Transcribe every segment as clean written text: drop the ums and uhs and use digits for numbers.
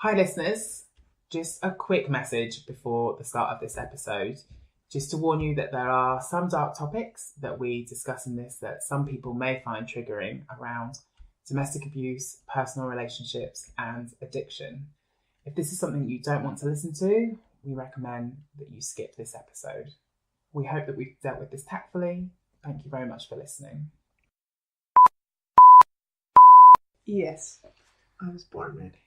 Hi listeners, just a quick message before the start of this episode, just to warn you that there are some dark topics that we discuss in this that some people may find triggering around domestic abuse, personal relationships and addiction. If this is something you don't want to listen to, we recommend that you skip this episode. We hope that we've dealt with this tactfully. Thank you very much for listening. Yes, I was born ready.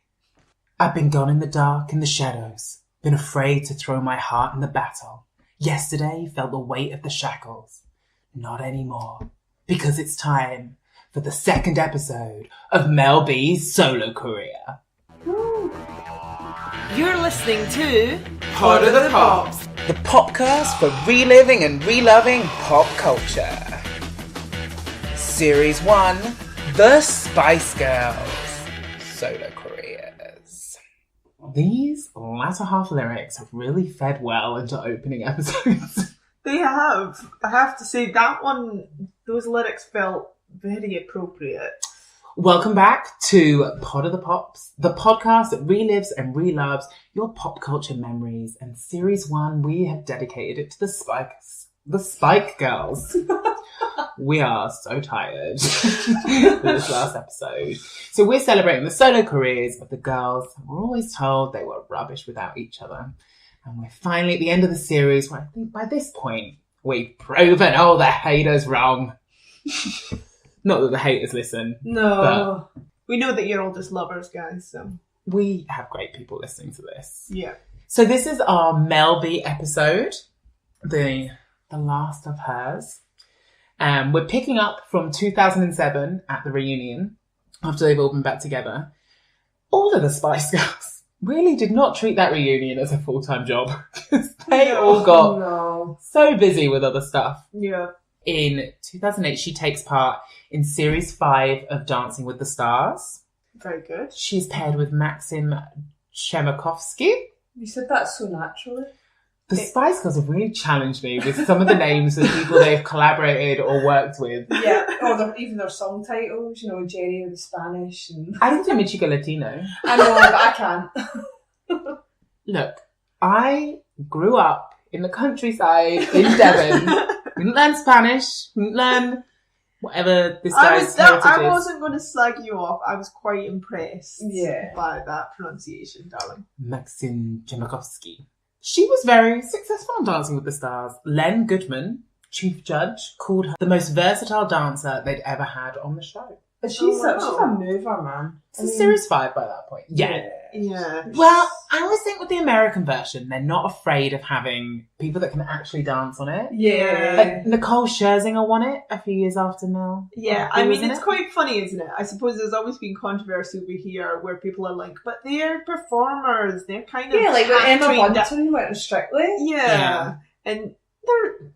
I've been gone in the dark, in the shadows, been afraid to throw my heart in the battle. Yesterday felt the weight of the shackles. Not anymore, because it's time for the second episode of Mel B's solo career. Woo. You're listening to Pod of the Pops, the podcast for reliving and reloving pop culture. Series 1, The Spice Girls, solo careers. These latter half lyrics have really fed well into opening episodes. They have. I have to say that one, those lyrics felt very appropriate. Welcome back to Pod of the Pops, the podcast that relives and reloves your pop culture memories. And Series 1, we have dedicated it to the Spike Girls. We are so tired for this last episode. So we're celebrating the solo careers of the girls. We're always told they were rubbish without each other. And we're finally at the end of the series where I think by this point we've proven all the haters wrong. Not that the haters listen. No. We know that you're all just lovers, guys, so. We have great people listening to this. Yeah. So this is our Mel B episode. The last of hers. We're picking up from 2007 at the reunion, after they've all been back together. All of the Spice Girls really did not treat that reunion as a full-time job, because they all got so busy with other stuff. Yeah. In 2008, she takes part in Series 5 of Dancing with the Stars. Very good. She's paired with Maxim Chemakovsky. You said that so naturally. The Spice Girls have really challenged me with some of the names of people they've collaborated or worked with. Yeah, or even their song titles, Jerry with the Spanish. And... I can do Mi Chica Latino. I know, but I can't. Look, I grew up in the countryside in Devon. Didn't learn Spanish, didn't learn whatever this guy's heritage is. I wasn't going to slag you off. I was quite impressed by that pronunciation, darling. Maxim Chemakovsky. She was very successful on Dancing with the Stars. Len Goodman, chief judge, called her the most versatile dancer they'd ever had on the show. But she's a mover, man. It's Series 5 by that point. Yeah. Well, I always think with the American version, they're not afraid of having people that can actually dance on it. Yeah. Like Nicole Scherzinger won it a few years after Mel. Yeah, I mean, it's quite funny, isn't it? I suppose there's always been controversy over here where people are like, but they're performers. They're kind of... Yeah, like when Emma Bunton went on Strictly. Yeah. And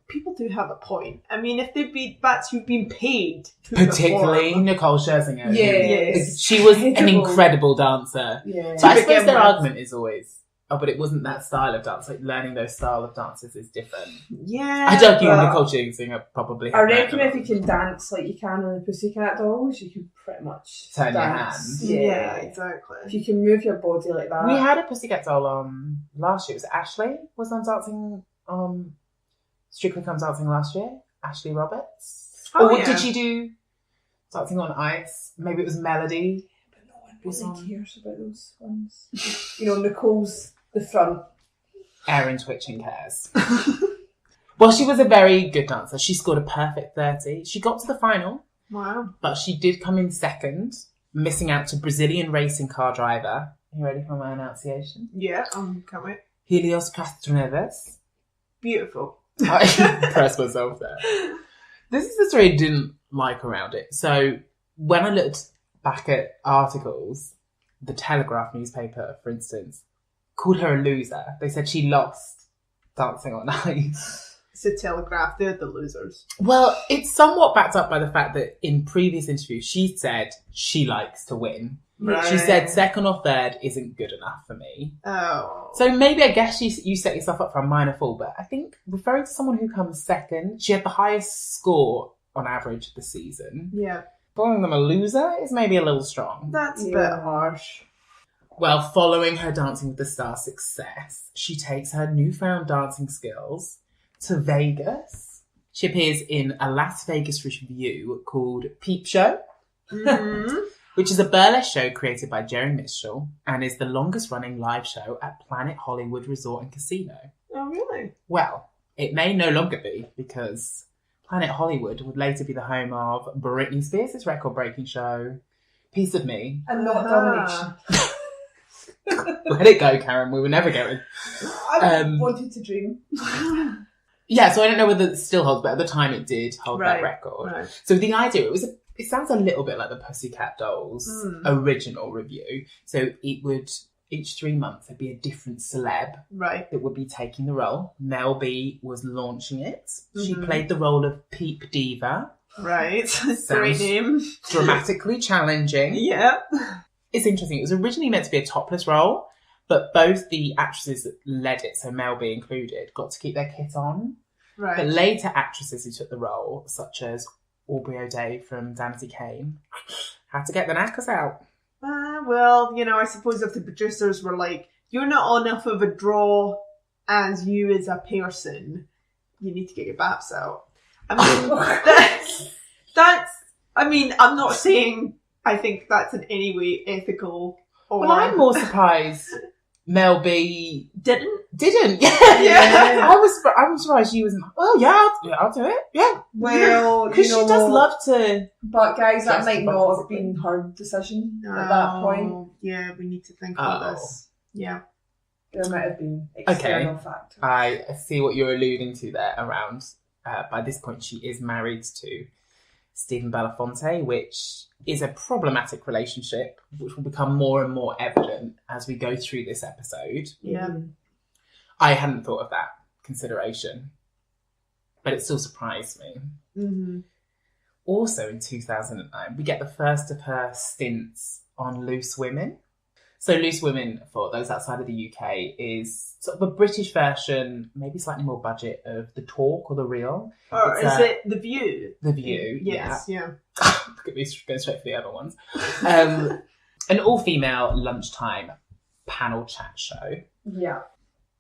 people do have a point. I mean, if you've been paid to particularly perform. Nicole Scherzinger. Yes. She was an incredible dancer. Yeah. So I suppose their argument is always, but it wasn't that style of dance. Like, learning those style of dances is different. Yeah. I don't think Nicole Scherzinger probably... I reckon if you can dance like you can on the Pussycat Dolls, you can pretty much turn dance. your hands. Yeah, exactly. If you can move your body like that. We had a Pussycat Doll last year. Was it Ashley was on Dancing... Strictly Come Dancing last year, Ashley Roberts. Did she do Dancing on Ice? Maybe it was Melody. But no one really cares about those ones. Nicole's the front. Erin Twitching cares. Well, she was a very good dancer. She scored a perfect 30. She got to the final. Wow. But she did come in second, missing out to Brazilian racing car driver. Are you ready for my enunciation? Yeah, can't wait. Helios Castroneves. Beautiful. I impressed myself there. This is the story I didn't like around it. So when I looked back at articles, the Telegraph newspaper, for instance, called her a loser. They said she lost Dancing on Ice. It's a Telegraph. They're the losers. Well, it's somewhat backed up by the fact that in previous interviews, she said she likes to win. Right. She said second or third isn't good enough for me. Oh. So maybe I guess you set yourself up for a minor fall, but I think referring to someone who comes second, she had the highest score on average this season. Yeah. Calling them a loser is maybe a little strong. That's a bit harsh. Well, following her Dancing with the Stars success, she takes her newfound dancing skills to Vegas. She appears in a Las Vegas revue called Peep Show, which is a burlesque show created by Jerry Mitchell and is the longest running live show at Planet Hollywood Resort and Casino. Oh, really? Well, it may no longer be because Planet Hollywood would later be the home of Britney Spears' record-breaking show, Piece of Me. And not Domination. Let it go, Karen. We were never going. I wanted to dream. Yeah, so I don't know whether it still holds, but at the time it did hold that record. Right. So the idea, it sounds a little bit like the Pussycat Dolls original review. So it would, each 3 months, there'd be a different celeb that would be taking the role. Mel B was launching it. She played the role of Peep Diva. Right. Great name. Dramatically challenging. Yeah. It's interesting. It was originally meant to be a topless role, but both the actresses that led it, so Mel B included, got to keep their kit on. Right. But later actresses who took the role, such as Aubrey O'Day from Danity Kane, had to get the knackers out. Well, I suppose if the producers were like, you're not enough of a draw as you as a person, you need to get your baps out. I mean, I'm not saying I think that's in any way ethical. Well, I'm more surprised Mel B didn't. Yeah. I'm surprised she wasn't. Oh yeah, I'll do it. Yeah. Well, because she does love to. But guys, that might not have been her decision at that point. Yeah, we need to think about this. Yeah. There might have been external factors. I see what you're alluding to there around. By this point, she is married to Stephen Belafonte, which is a problematic relationship, which will become more and more evident as we go through this episode. Yeah. I hadn't thought of that consideration, but it still surprised me. Mm-hmm. Also in 2009, we get the first of her stints on Loose Women. So Loose Women, for those outside of the UK, is sort of a British version, maybe slightly more budget, of The Talk or The Real. Or is it The View? The View, yes, yeah. Look at me going straight for the other ones. An all-female lunchtime panel chat show. Yeah.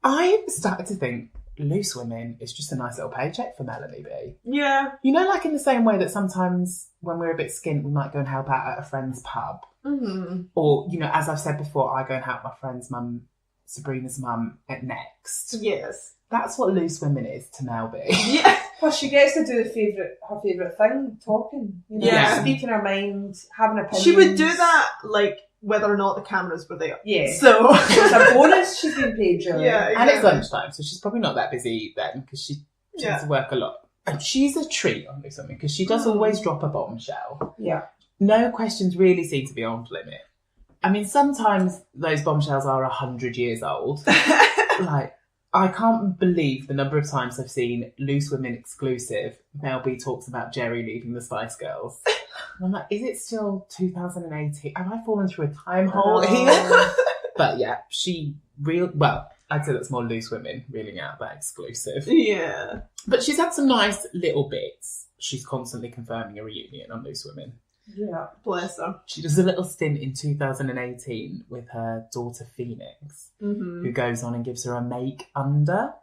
I started to think Loose Women is just a nice little paycheck for Melanie B. Yeah. Like in the same way that sometimes when we're a bit skint, we might go and help out at a friend's pub. Mm-hmm. Or, as I've said before, I go and help my friend's mum, Sabrina's mum, at Next. Yes. That's what Loose Women is to Mel B. Yeah. Well, she gets to do her favourite thing, talking. Speaking her mind, having opinions. She would do that, whether or not the cameras were there. Yeah. So it's a bonus she's been paid, really. Yeah, exactly. And it's lunchtime, so she's probably not that busy then, because she tends to work a lot. And she's a treat on Loose Women, because she does always drop a bombshell. Yeah. No questions really seem to be on limit. I mean, sometimes those bombshells are 100 years old. I can't believe the number of times I've seen Loose Women exclusive. Mel B talks about Jerry leaving the Spice Girls. And I'm like, is it still 2018? Have I fallen through a time hole here? But yeah, I'd say that's more Loose Women reeling out that exclusive. Yeah. But she's had some nice little bits. She's constantly confirming a reunion on Loose Women. Yeah. Bless her. She does a little stint in 2018 with her daughter Phoenix, who goes on and gives her a make under.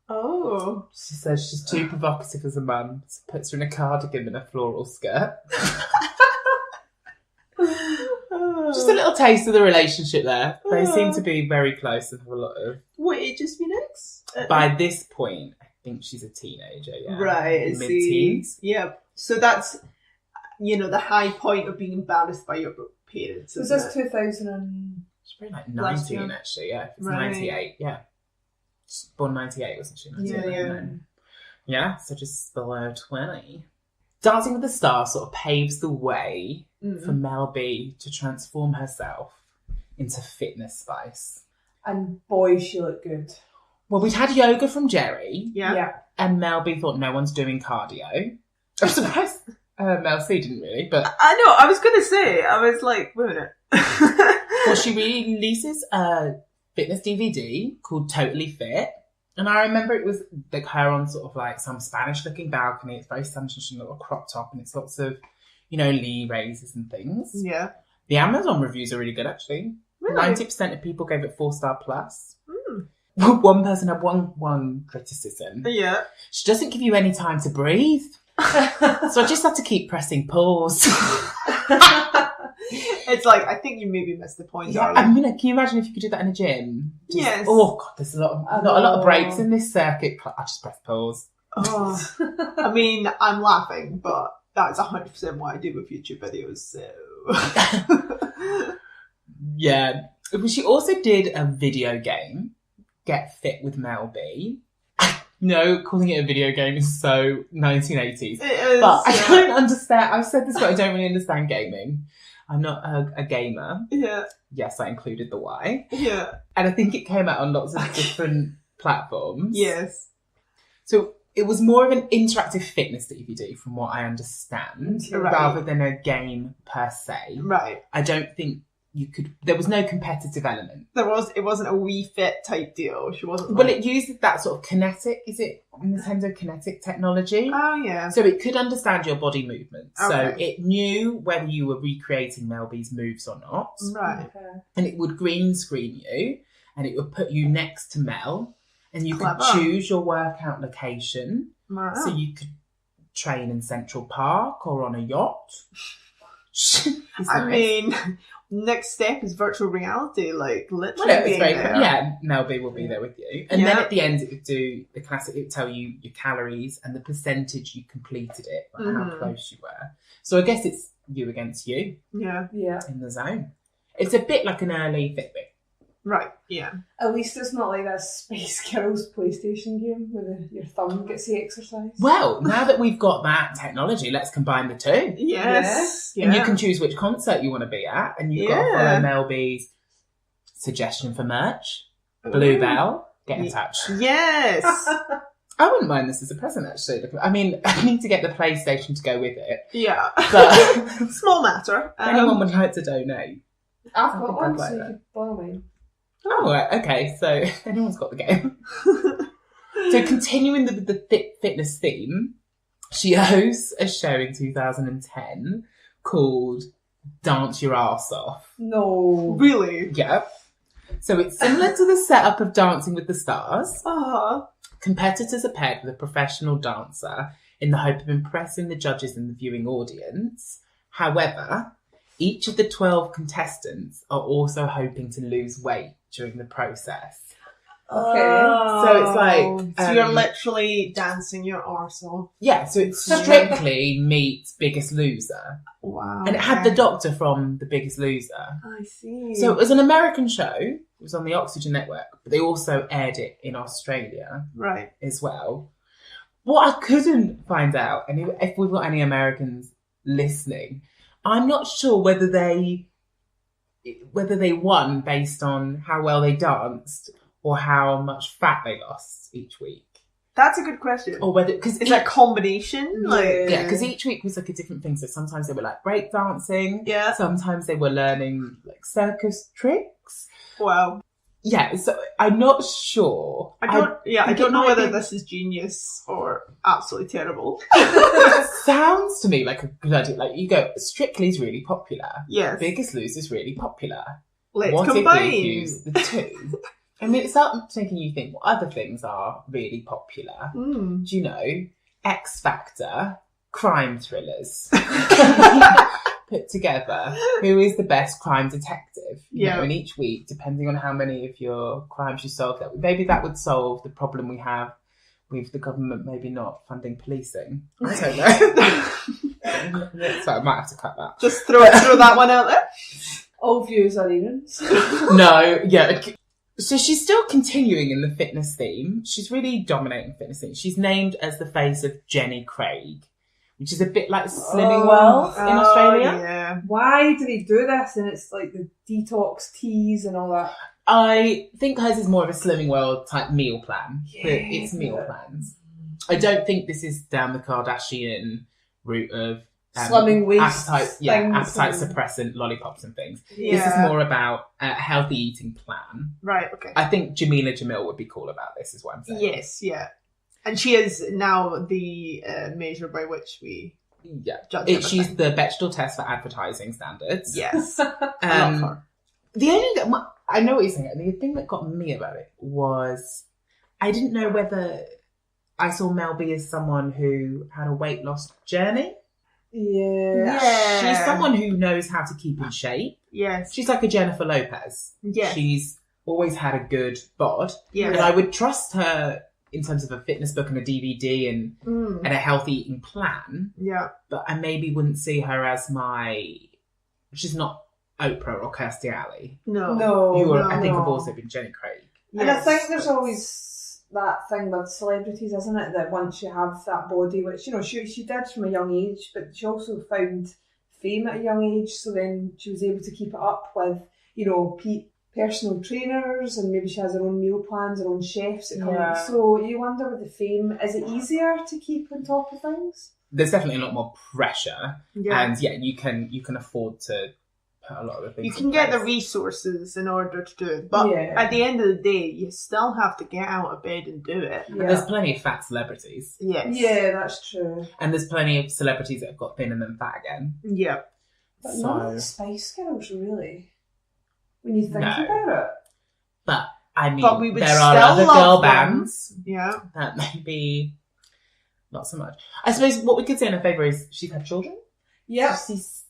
Oh. She says she's too provocative as a mum, so puts her in a cardigan and a floral skirt. Just a little taste of the relationship there. They seem to be very close and have a lot of... What age is Phoenix? By this point, I think she's a teenager, yeah. Right, mid-teens. Yeah. So that's... the high point of being embarrassed by your parents. Was this 2000? She's probably 19, actually, yeah. It's 98, yeah. She's born 98, wasn't she? 98, yeah. Yeah, so just below 20. Dancing with the Stars sort of paves the way for Mel B to transform herself into fitness spice. And boy, she looked good. Well, we'd had yoga from Jerry. Yeah. And Mel B thought no one's doing cardio. I'm surprised Mel C didn't really, but... I know, I was going to say, I was like, wait a minute. Well, she releases a fitness DVD called Totally Fit. And I remember it was her on sort of some Spanish-looking balcony. It's very sunshine, a little crop top, and it's lots of, knee raises and things. Yeah. The Amazon reviews are really good, actually. Really? 90% of people gave it 4-star plus. One person had one criticism. Yeah. She doesn't give you any time to breathe. So I just had to keep pressing pause. It's like, I think you maybe missed the point, Yeah, darling. I mean, can you imagine if you could do that in a gym? Yes. Oh, God, there's not a lot of breaks in this circuit. I just press pause. Oh. I mean, I'm laughing, but that's 100% what I do with YouTube videos, so... Yeah. She also did a video game, Get Fit with Mel B. No, calling it a video game is so 1980s. It is, but I don't understand. I've said this, but I don't really understand gaming. I'm not a gamer. Yeah. Yes, I included the Y. Yeah. And I think it came out on lots of different platforms. Yes. So it was more of an interactive fitness DVD, from what I understand, Right. rather than a game per se. Right. I don't think you could. There was no competitive element. It wasn't a Wii Fit type deal. She wasn't. Well, like... it used that sort of kinetic. Is it Nintendo Kinetic technology? Oh yeah. So it could understand your body movements. Okay. So it knew whether you were recreating Mel B's moves or not. Right. And it would green screen you, and it would put you next to Mel, and you Clever. could choose your workout location. Wow. So you could train in Central Park or on a yacht. I mean, next step is virtual reality, like literally well, it's being very there. cool. Yeah, Mel B will be there with you. And then at the end, it would do the classic, it would tell you your calories and the percentage you completed it, like how close you were. So I guess it's you against you Yeah. in the zone. It's a bit like an early Fitbit. Right. Yeah. At least it's not like that Spice Girls PlayStation game where your thumb gets the exercise. Well, now that we've got that technology, let's combine the two. Yes. Yeah. And you can choose which concert you want to be at, and you've got to follow Mel B's suggestion for merch. Bluebell, get in touch. Yes. I wouldn't mind this as a present, actually. I mean, I need to get the PlayStation to go with it. Yeah. But Small matter. if anyone would like to donate. I've I got think one, I'd like so you that. could borrow mine. Oh, right, okay. So anyone's got the game. So continuing the fitness theme, she hosts a show in 2010 called Dance Your Arse Off. No. Really? Yep. So it's similar to the setup of Dancing with the Stars. Uh-huh. Competitors are paired with a professional dancer in the hope of impressing the judges and the viewing audience. However, each of the 12 contestants are also hoping to lose weight during the process. Okay. So it's like... so you're literally dancing your arse off. Yeah, so it's strictly meet Biggest Loser. Wow. And it had the doctor from The Biggest Loser. I see. So it was an American show. It was on the Oxygen Network, but they also aired it in Australia Right. as well. What I couldn't find out, and if we've got any Americans listening, I'm not sure whether they won based on how well they danced or how much fat they lost each week. That's a good question. Or whether, because Is that a combination? Like, yeah, because each week was like a different thing. So sometimes they were like break dancing. Yeah. Sometimes they were learning like circus tricks. Wow. Yeah, so I'm not sure. I don't think it know might whether be- this is genius or absolutely terrible. It sounds to me like a good idea. Like you go, Strictly's really popular. Yes. Biggest Loser's really popular. Let's What combine. if we use the two? I mean, it starts making you think what other things are really popular. Mm. Do you know? X Factor, crime thrillers. Put together, who is the best crime detective? You know, and each week, depending on how many of your crimes you solve, maybe that would solve the problem we have with the government maybe not funding policing. I don't know. So I might have to cut that. Just throw that one out there. All views are Ian's. No, yeah. So she's still continuing in the fitness theme. She's really dominating fitness theme. She's named as the face of Jenny Craig, which is a bit like Slimming World in Australia. Yeah. Why do they do this? And it's like the detox teas and all that. I think hers is more of a Slimming World type meal plan. Yeah. It's meal plans. I don't think this is down the Kardashian route of Slimming waist appetite things suppressant lollipops and things. Yeah. This is more about a healthy eating plan. Right, okay. I think Jamila Jamil would be cool about this, is what I'm saying. Yes, yeah. And she is now the measure by which we judge She's everything. the Bechdel test for advertising standards. Yes. I love her. The only thing, I know what you're saying. The thing that got me about it was I didn't know whether I saw Mel B as someone who had a weight loss journey. Yeah. She's someone who knows how to keep in shape. Yes. She's like a Jennifer Lopez. Yes. She's always had a good bod. Yeah. And I would trust her in terms of a fitness book and a DVD and a healthy eating plan. Yeah. But I maybe wouldn't see her as she's not Oprah or Kirstie Alley. No. I think have also been Jenny Craig. Yes. And I think there's always that thing with celebrities, isn't it? That once you have that body, which, you know, she did from a young age, but she also found fame at a young age. So then she was able to keep it up with, you know, personal trainers, and maybe she has her own meal plans, her own chefs that come in. So you wonder with the fame, is it easier to keep on top of things? There's definitely a lot more pressure. Yeah. And you can afford to put a lot of the things you can get the resources in order to do it. But at the end of the day, you still have to get out of bed and do it. And there's plenty of fat celebrities. Yes. Yeah, that's true. And there's plenty of celebrities that have got thin and then fat again. Yeah. But none of the Spice Girls, really, when you think about it. But, I mean, but we would there are other girl bands that maybe not so much. I suppose what we could say in her favour is she's had children. Yeah.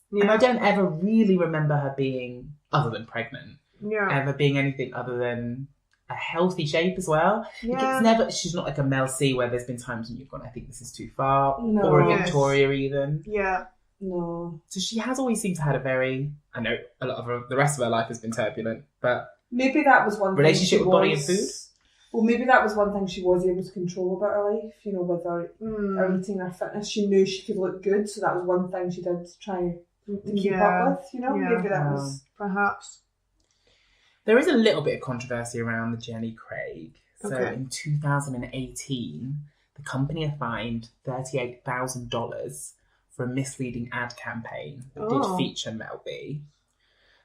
And I don't ever really remember her being, other than pregnant, ever being anything other than a healthy shape as well. Yeah. Like she's not like a Mel C where there's been times when you've gone, I think this is too far. No. Or a Victoria even. Yeah. No. So she has always seemed to have I know a lot of the rest of her life has been turbulent, but maybe that was one relationship with body and food. Well, maybe that was one thing she was able to control about her life, you know, with her eating, her fitness. She knew she could look good, so that was one thing she did try to keep up with, you know. Maybe that was perhaps. There is a little bit of controversy around the Jenny Craig. So in 2018, the company fined $38,000 for a misleading ad campaign that did feature Mel B.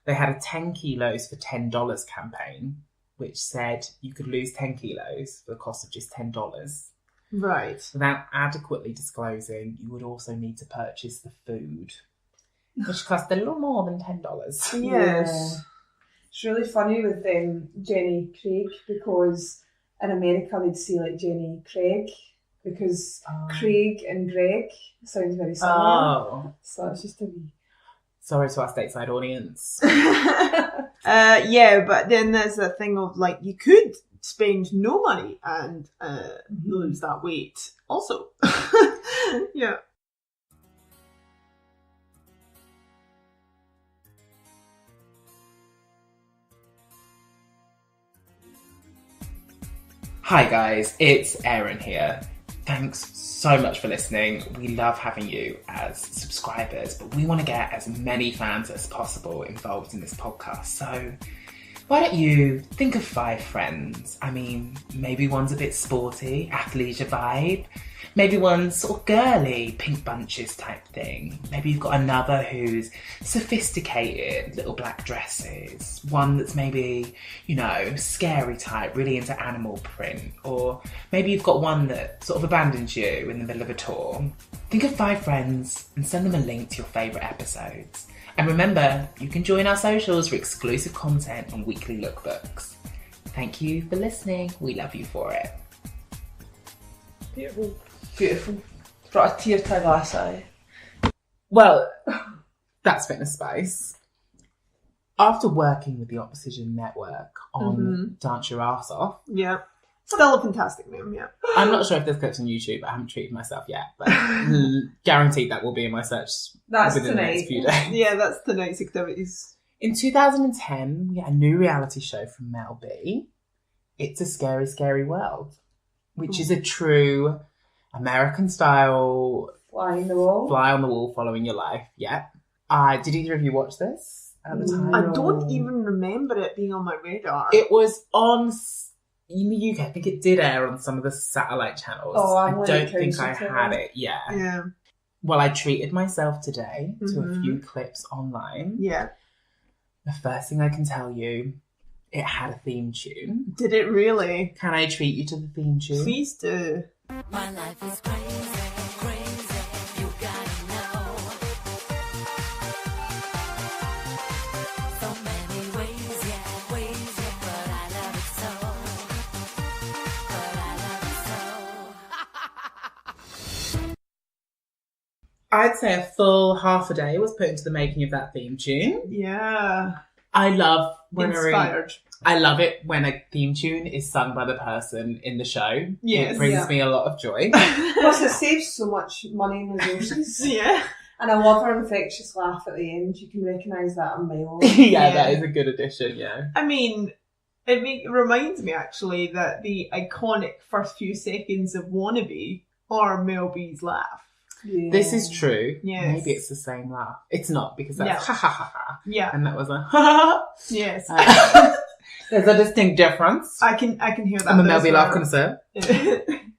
They had a 10 kilos for $10 campaign, which said you could lose 10 kilos for the cost of just $10. Right. Without adequately disclosing, you would also need to purchase the food, which cost a little more than $10. Yes. Yeah. It's really funny with Jenny Craig, because in America they'd say like Jenny Craig, because Craig and Greg sounds very similar. Oh. So it's just a wee... Sorry to our stateside audience. Yeah, but then there's the thing of like you could spend no money and lose that weight also. Yeah. Hi guys, it's Aaron here. Thanks so much for listening. We love having you as subscribers, but we want to get as many fans as possible involved in this podcast. So why don't you think of 5 friends? I mean, maybe one's a bit sporty, athleisure vibe. Maybe one's sort of girly, pink bunches type thing. Maybe you've got another who's sophisticated, little black dresses. One that's maybe, you know, scary type, really into animal print. Or maybe you've got one that sort of abandons you in the middle of a tour. Think of 5 friends and send them a link to your favourite episodes. And remember, you can join our socials for exclusive content and weekly lookbooks. Thank you for listening. We love you for it. Beautiful. Beautiful. Brought a tear to my glass eye. Well, that's Fitness Spice. After working with the Opposition Network on Dance Your Arse Off. Yeah. Still a fantastic name, yeah. I'm not sure if there's clips on YouTube. I haven't treated myself yet, but guaranteed that will be in my search within the next few days. Yeah, that's tonight's activities. In 2010, we had a new reality show from Mel B. It's a Scary, Scary World, which is a true American-style fly on the wall, following your life. Yeah. Did either of you watch this at the time? I don't even remember it being on my radar. It was on in the UK. I think it did air on some of the satellite channels. Oh, I don't think I had it. Yeah. Well, I treated myself today to a few clips online. Yeah. The first thing I can tell you, it had a theme tune. Did it really? Can I treat you to the theme tune? Please do. My life is crazy, crazy, you gotta know. So many ways I'd say a full half a day was put into the making of that theme tune. Yeah. I love Inspired. I love it when a theme tune is sung by the person in the show. Yes. It brings Yeah. me a lot of joy. Plus, it saves so much money and resources. Yeah. And I love her infectious laugh at the end. You can recognise that a mile. Yeah, that is a good addition, yeah. I mean, it reminds me actually that the iconic first few seconds of Wannabe are Mel B's laugh. Yeah. This is true. Yes. Maybe it's the same laugh. It's not, because that's No. ha ha ha ha. Yeah. And that was a ha ha Yes. ha. There's a distinct difference. I can hear that. I'm a Mel as B well. laugh connoisseur.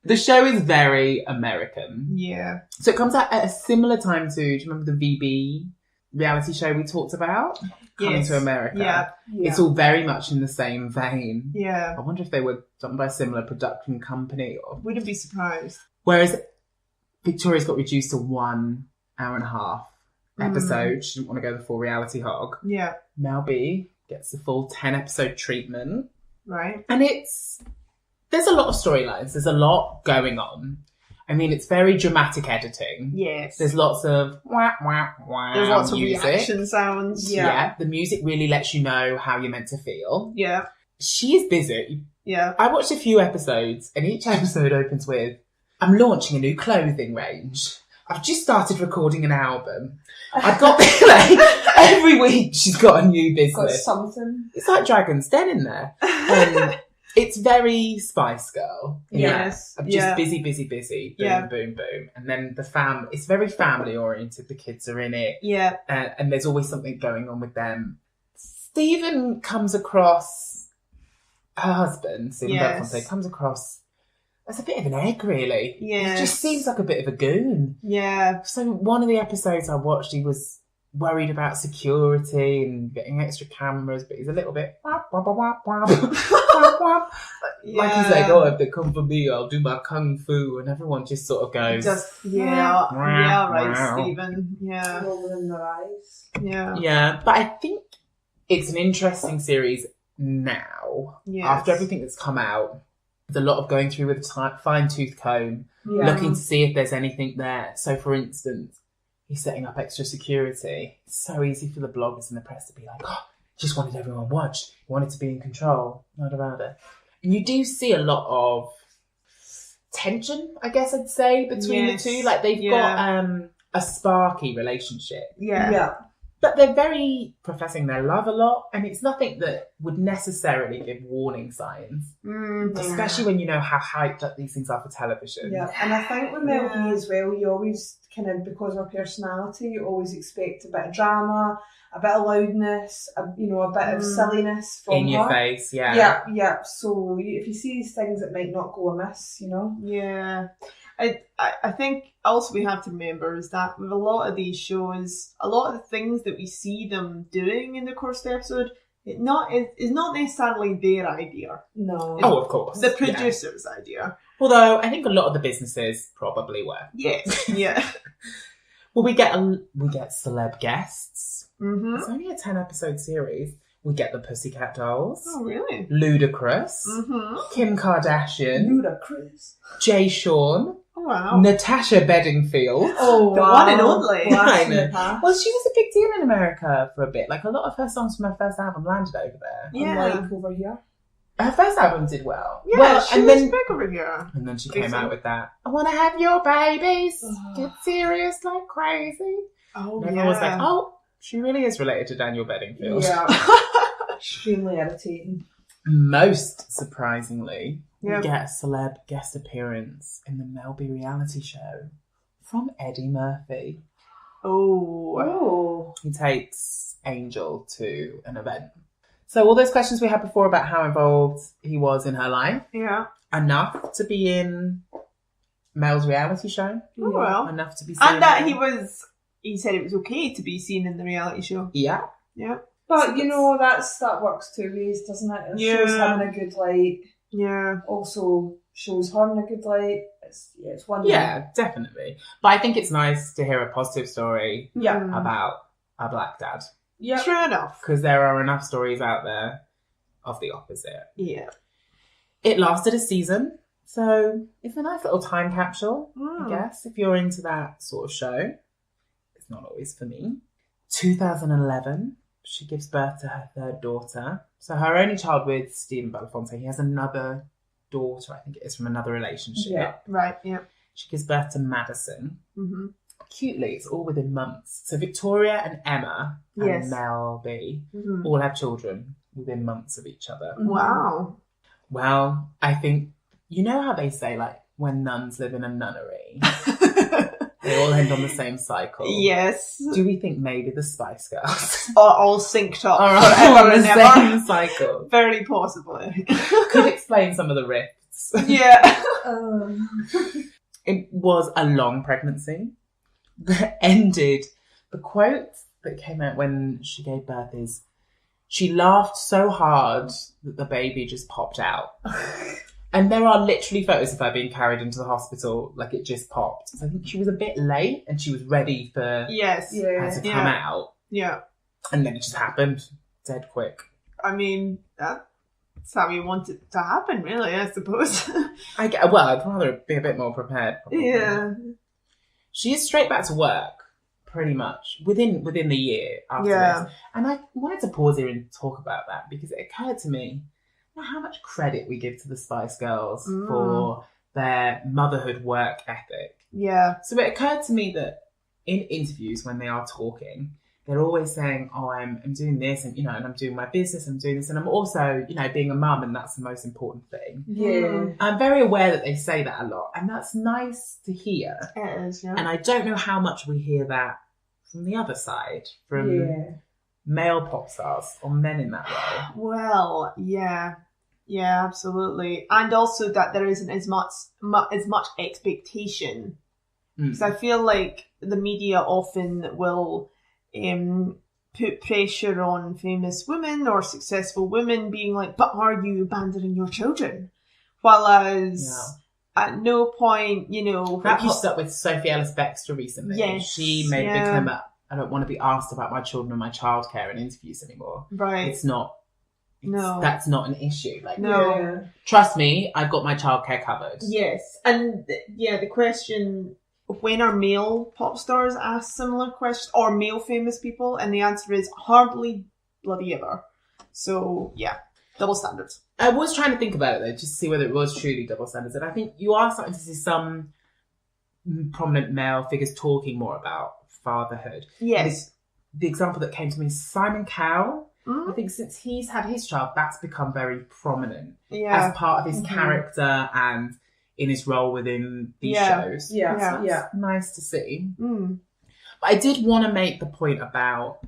The show is very American. Yeah. So it comes out at a similar time to, do you remember the VB reality show we talked about? Coming Yes. to America. Yeah. Yeah. It's all very much in the same vein. Yeah. I wonder if they were done by a similar production company. Wouldn't be surprised. Whereas Victoria's got reduced to 1 hour and a half episode. She didn't want to go the full reality hog. Yeah. Mel B gets the full 10 episode treatment. Right. And there's a lot of storylines. There's a lot going on. I mean, it's very dramatic editing. Yes. There's lots of wah, wah, wah There's lots of music. reaction sounds. Yeah. The music really lets you know how you're meant to feel. Yeah. She is busy. Yeah. I watched a few episodes, and each episode opens with, I'm launching a new clothing range. I've just started recording an album. I've got, like, every week she's got a new Got business. something. It's like Dragon's Den in there. It's very Spice Girl. Yes. I'm just Yeah. busy, busy, busy. Boom, Yeah. boom, boom. And then it's very family oriented. The kids are in it. Yeah. And there's always something going on with them. Stephen comes across, her husband, Stephen Yes. Belfonte, comes across as a bit of an egg, really. Yes. He just seems like a bit of a goon. Yeah. So one of the episodes I watched, he was worried about security and getting extra cameras, but he's a little bit wap, wap, wap, wap, wap, wap. Like he's like, oh, if they come for me, I'll do my kung fu, and everyone just sort of goes, Yeah, right, Wow. Stephen. Yeah. Rolling in their eyes. Yeah. yeah. But I think it's an interesting series now. Yes. After everything that's come out, there's a lot of going through with a fine-tooth comb, Yeah. looking to see if there's anything there. So, for instance, he's setting up extra security. It's so easy for the bloggers and the press to be like, oh, he just wanted everyone watched. He wanted to be in control. Not about it. And you do see a lot of tension, I guess I'd say, between Yes. the two. Like, they've got a sparky relationship. Yeah. Yeah. But they're very professing their love a lot, and it's nothing that would necessarily give warning signs, Mm. especially when you know how hyped up these things are for television. Yeah, and I think with Mel Yeah. B as well, you always kind of, because of her personality, you always expect a bit of drama, a bit of loudness, a bit of silliness from In your her. face, yeah. Yeah, yeah. So if you see these things, it might not go amiss, Yeah. I think also we have to remember is that with a lot of these shows, a lot of the things that we see them doing in the course of the episode, is not necessarily their idea. No. Oh, of course. The yeah. producer's idea. Although I think a lot of the businesses probably were. Yes. Yeah. Well, we get celeb guests. Mm-hmm. It's only a 10 episode series. We get the Pussycat Dolls, Oh, really? Ludacris, Mm-hmm. Kim Kardashian, Ludacris. Jay Sean, Oh, wow. Natasha Bedingfield. Oh, The wow. one and only. I know. Huh? Well, she was a big deal in America for a bit. Like, a lot of her songs from her first album landed over there. Yeah. Unlike over here. Her first album did well. Yeah, well, she and was then big over here. and then she Big came fan. out with that. I want to have your babies. Ugh. Get serious like crazy. Oh, And everyone was like, oh, she really is related to Daniel Bedingfield. Yeah. Extremely irritating. Most surprisingly, Yeah. we get a celeb guest appearance in the Mel B reality show from Eddie Murphy. Oh. Oh. He takes Angel to an event. So all those questions we had before about how involved he was in her life, Yeah. enough to be in Mel's reality show, Oh, well. enough to be seen And that there. he said it was okay to be seen in the reality show. Yeah. Yeah. But that works two ways, doesn't it? It shows Yeah. him in a good light. Yeah. Also shows her in a good light. It's one. Yeah, definitely. But I think it's nice to hear a positive story Yeah. Mm. about a black dad. Yeah. True enough. Because there are enough stories out there of the opposite. Yeah. It lasted a season, so it's a nice little time capsule, Mm. I guess, if you're into that sort of show. it's not always for me. 2011, she gives birth to her third daughter. So her only child with Stephen Belafonte, he has another daughter, I think it is, from another relationship. Yeah. Right, yeah. She gives birth to Madison. Mm-hmm. Cutely, it's all within months. So Victoria and Emma and Yes. Mel B Mm-hmm. all have children within months of each other. Wow. Well, I think, you know how they say, like, when nuns live in a nunnery, they all end on the same cycle. Yes. Do we think maybe the Spice Girls Are all synced up are forever on the and ever? same cycle? Very possibly. Could explain some of the rifts. Yeah. It was a long pregnancy that ended. The quote that came out when she gave birth is, she laughed so hard that the baby just popped out. And there are literally photos of her being carried into the hospital, like it just popped. So I think she was a bit late and she was ready for Yes. her to come out. Yeah. And then it just happened dead quick. I mean, that's how you want it to happen, really, I suppose. I'd rather be a bit more prepared. Probably. Yeah. She is straight back to work, pretty much, within the year after Yeah. this. And I wanted to pause here and talk about that because it occurred to me, you know, how much credit we give to the Spice Girls for their motherhood work ethic. Yeah. So it occurred to me that in interviews, when they are talking, they're always saying, oh, I'm doing this, and, you know, and I'm doing my business, I'm doing this, and I'm also, you know, being a mum, and that's the most important thing. Yeah. I'm very aware that they say that a lot, and that's nice to hear. It is, yeah. And I don't know how much we hear that from the other side, from male pop stars or men in that role. Well, yeah. Yeah, absolutely. And also that there isn't as much expectation. Because I feel like the media often will put pressure on famous women or successful women, being like, but are you abandoning your children? Whereas at no point, you know... That popped up with Sophie Ellis-Bextor recently. Yes, She made a big claim that I don't want to be asked about my children and my childcare in interviews anymore. Right. It's not... No. That's not an issue. Like, No. Trust me, I've got my childcare covered. Yes. And, the question... When are male pop stars asked similar questions, or male famous people? And the answer is hardly bloody ever. So, yeah, double standards. I was trying to think about it, though, just to see whether it was truly double standards. And I think you are starting to see some prominent male figures talking more about fatherhood. Yes. The example that came to me is Simon Cowell. Mm. I think since he's had his child, that's become very prominent Yeah. as part of his character and in his role within these shows. Yeah. So that's nice to see. Mm. But I did want to make the point about,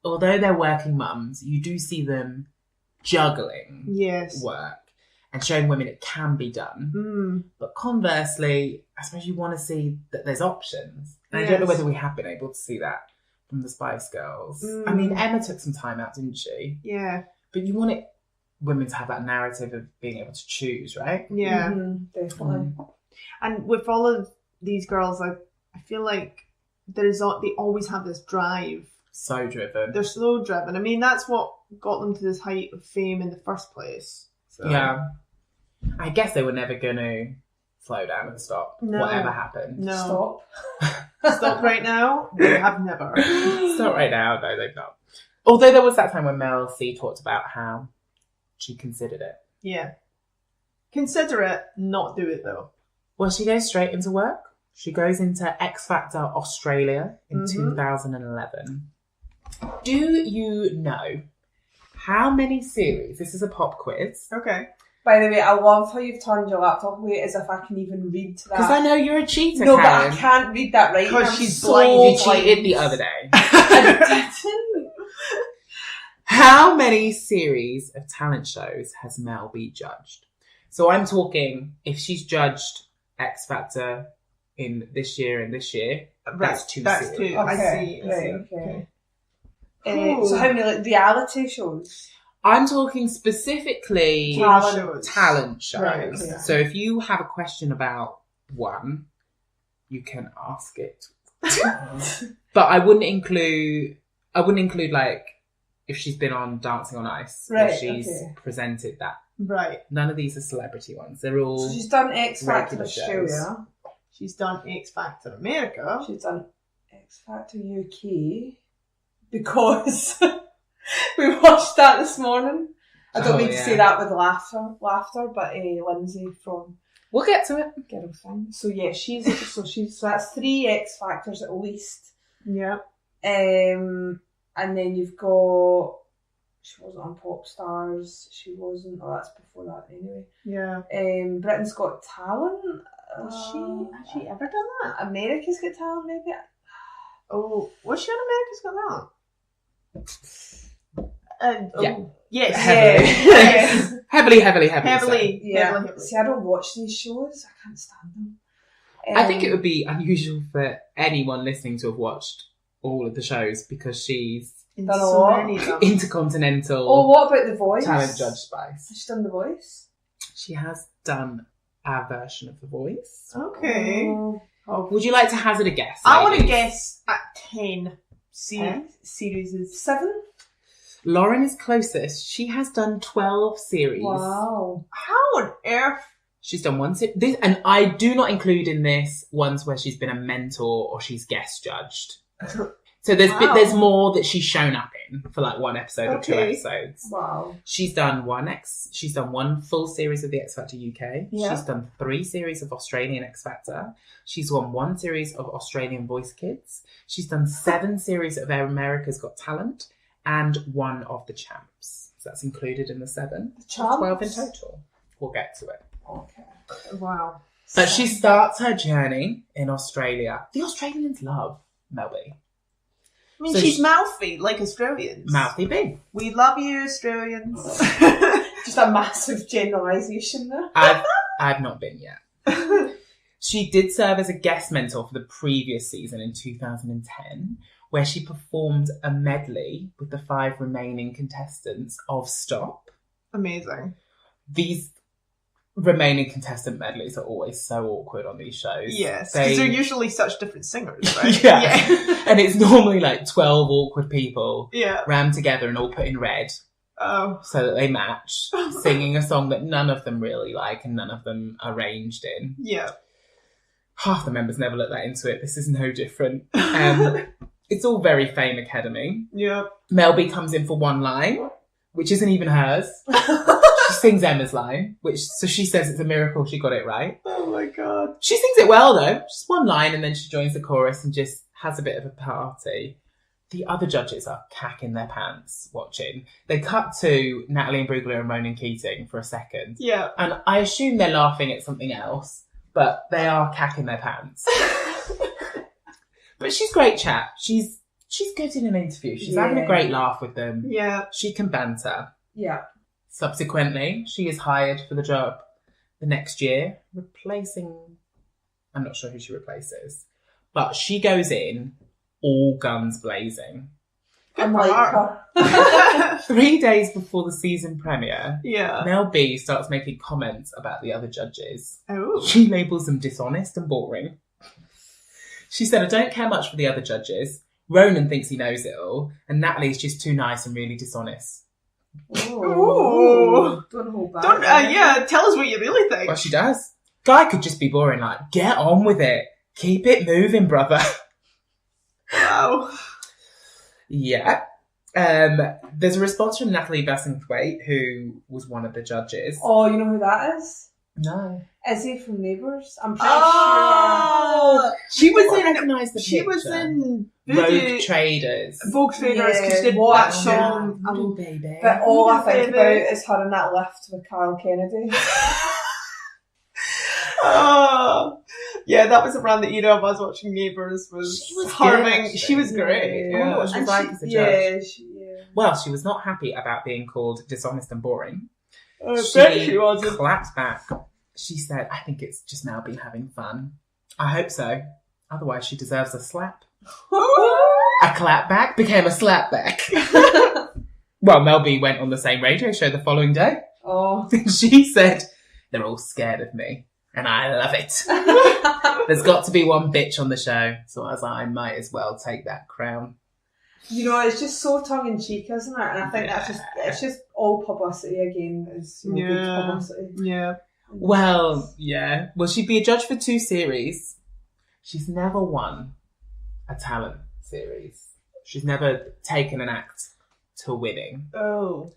although they're working mums, you do see them juggling Yes. work and showing women it can be done. Mm. But conversely, I suppose you want to see that there's options. And I don't know Yes. whether we have been able to see that from the Spice Girls. Mm. I mean, Emma took some time out, didn't she? Yeah. But you want women to have that narrative of being able to choose, right? Yeah. Definitely. And with all of these girls, I feel like they always have this drive. So driven. They're so driven. I mean, that's what got them to this height of fame in the first place. So. Yeah. I guess they were never going to slow down and stop, No. whatever happened. No. Stop. Stop right now? They have never. Stop right now. No, they've not. Although there was that time when Mel C talked about how she considered it. Yeah. Consider it, not do it though. Well, she goes straight into work. She goes into X Factor Australia in 2011. Do you know how many series? This is a pop quiz. Okay. By the way, I love how you've turned your laptop away as if I can even read that. Because I know you're a cheater, No, Karen. but I can't read that right. Because I'm she's so blind. You cheated the other day. I didn't. How many series of talent shows has Mel B judged? So I'm talking, if she's judged X Factor in this year and this year, that's two That's series. two. I see. Okay. Okay. So how many like reality shows? I'm talking specifically talent shows. Right, okay. So if you have a question about one, you can ask it. But I wouldn't include like if she's been on Dancing on Ice or Right, she's okay. presented that. Right. None of these are celebrity ones. They're all So she's done X Factor regular Australia. shows. She's done X Factor America. She's done X Factor UK because we watched that this morning. I don't mean to say that with laughter, but Lindsay from We'll get to it. Girl Thing. So yeah, so that's 3 X Factors at least. Yeah. And then you've got, she wasn't on Pop Stars. She wasn't. Oh, that's before that anyway. Yeah. Britain's Got Talent. Has she ever done that? America's Got Talent, maybe. Oh, was she on America's Got Talent? Yeah. Yes. Heavily. Heavily. Yeah. See, I don't watch these shows. I can't stand them. I think it would be unusual for anyone listening to have watched all of the shows because she's In Done a so lot. many of them. intercontinental Oh, what about The Voice? talent judge spice. Has she done The Voice? She has done our version of The Voice. Okay. Oh, Would you like to hazard a guess? I want to ladies? guess at 10 series. 7? Lauren is closest. She has done 12 series. Wow. How on earth? She's done one series. And I do not include in this ones where she's been a mentor or she's guest judged. So there's more that she's shown up in for like one episode or 2 episodes. Wow. She's done she's done one full series of the X Factor UK. Yeah. She's done 3 series of Australian X Factor. She's won 1 series of Australian Voice Kids. She's done 7 series of America's Got Talent and 1 of the Champs. So that's included in the 7. The Champs? 12 in total. We'll get to it. Okay. Wow. But she starts her journey in Australia. The Australians love Mel B. I mean, So she's she- mouthy, like Australians. Mouthy B. We love you, Australians. Just a massive generalisation there. I've not been yet. She did serve as a guest mentor for the previous season in 2010, where she performed a medley with the 5 remaining contestants of Stop. Amazing. These remaining contestant medleys are always so awkward on these shows. Yes, because they're usually such different singers, right? Yeah. And it's normally like 12 awkward people Yeah. rammed together and all put in red Oh. so that they match, singing a song that none of them really like and none of them are arranged in. Yeah. Half the members never look that into it. This is no different. It's all very Fame Academy. Yeah. Mel B comes in for 1 line, which isn't even hers. She sings Emma's line, so she says it's a miracle she got it right. Oh my god. She sings it well though, just 1 line, and then she joins the chorus and just has a bit of a party. The other judges are cacking their pants watching. They cut to Natalie Imbruglia and Ronan Keating for a second, Yeah. and I assume they're laughing at something else, but they are cacking their pants. But she's great chat. She's good in an interview. She's having a great laugh with them. Yeah. She can banter. Yeah. Subsequently, she is hired for the job the next year, replacing... I'm not sure who she replaces. But she goes in all guns blazing. Unlike her. 3 days before the season premiere, Yeah. Mel B starts making comments about the other judges. Oh. She labels them dishonest and boring. She said, I don't care much for the other judges. Ronan thinks he knows it all, and Natalie's just too nice and really dishonest. Ooh. Don't hold back. Don't, yeah, tell us what you really think. Well, she does. Guy could just be boring, like, get on with it. Keep it moving, brother. Wow. Yeah. There's a response from Natalie Bassingthwaite, who was one of the judges. Oh, you know who that is? No. Izzy from Neighbours. I'm pretty Oh, She was in Recognise the she Picture. was in Rogue Traders. Vogue Traders because she did what that a song. Voodoo baby. sure. But all I think Baby. about is her in that lift with Carl Kennedy. Oh, yeah, that was around the era of us watching Neighbours. She was harming. good, She was great. I wonder what she Yeah. was like as a judge. Yeah. Well, she was not happy about being called dishonest and boring. I bet she was. clapped back. She said, I think it's just Mel B having fun. I hope so. Otherwise, she deserves a slap. A clap back became a slap back. Well, Mel B went on the same radio show the following day. Oh. She said, they're all scared of me, and I love it. There's got to be one bitch on the show, so as I might as well take that crown. You know, it's just so tongue in cheek, isn't it? And I think it's just all publicity again. Is good publicity. Yeah. Well, yeah. Well, she'd be a judge for 2 series. She's never won a talent series. She's never taken an act to winning. Oh.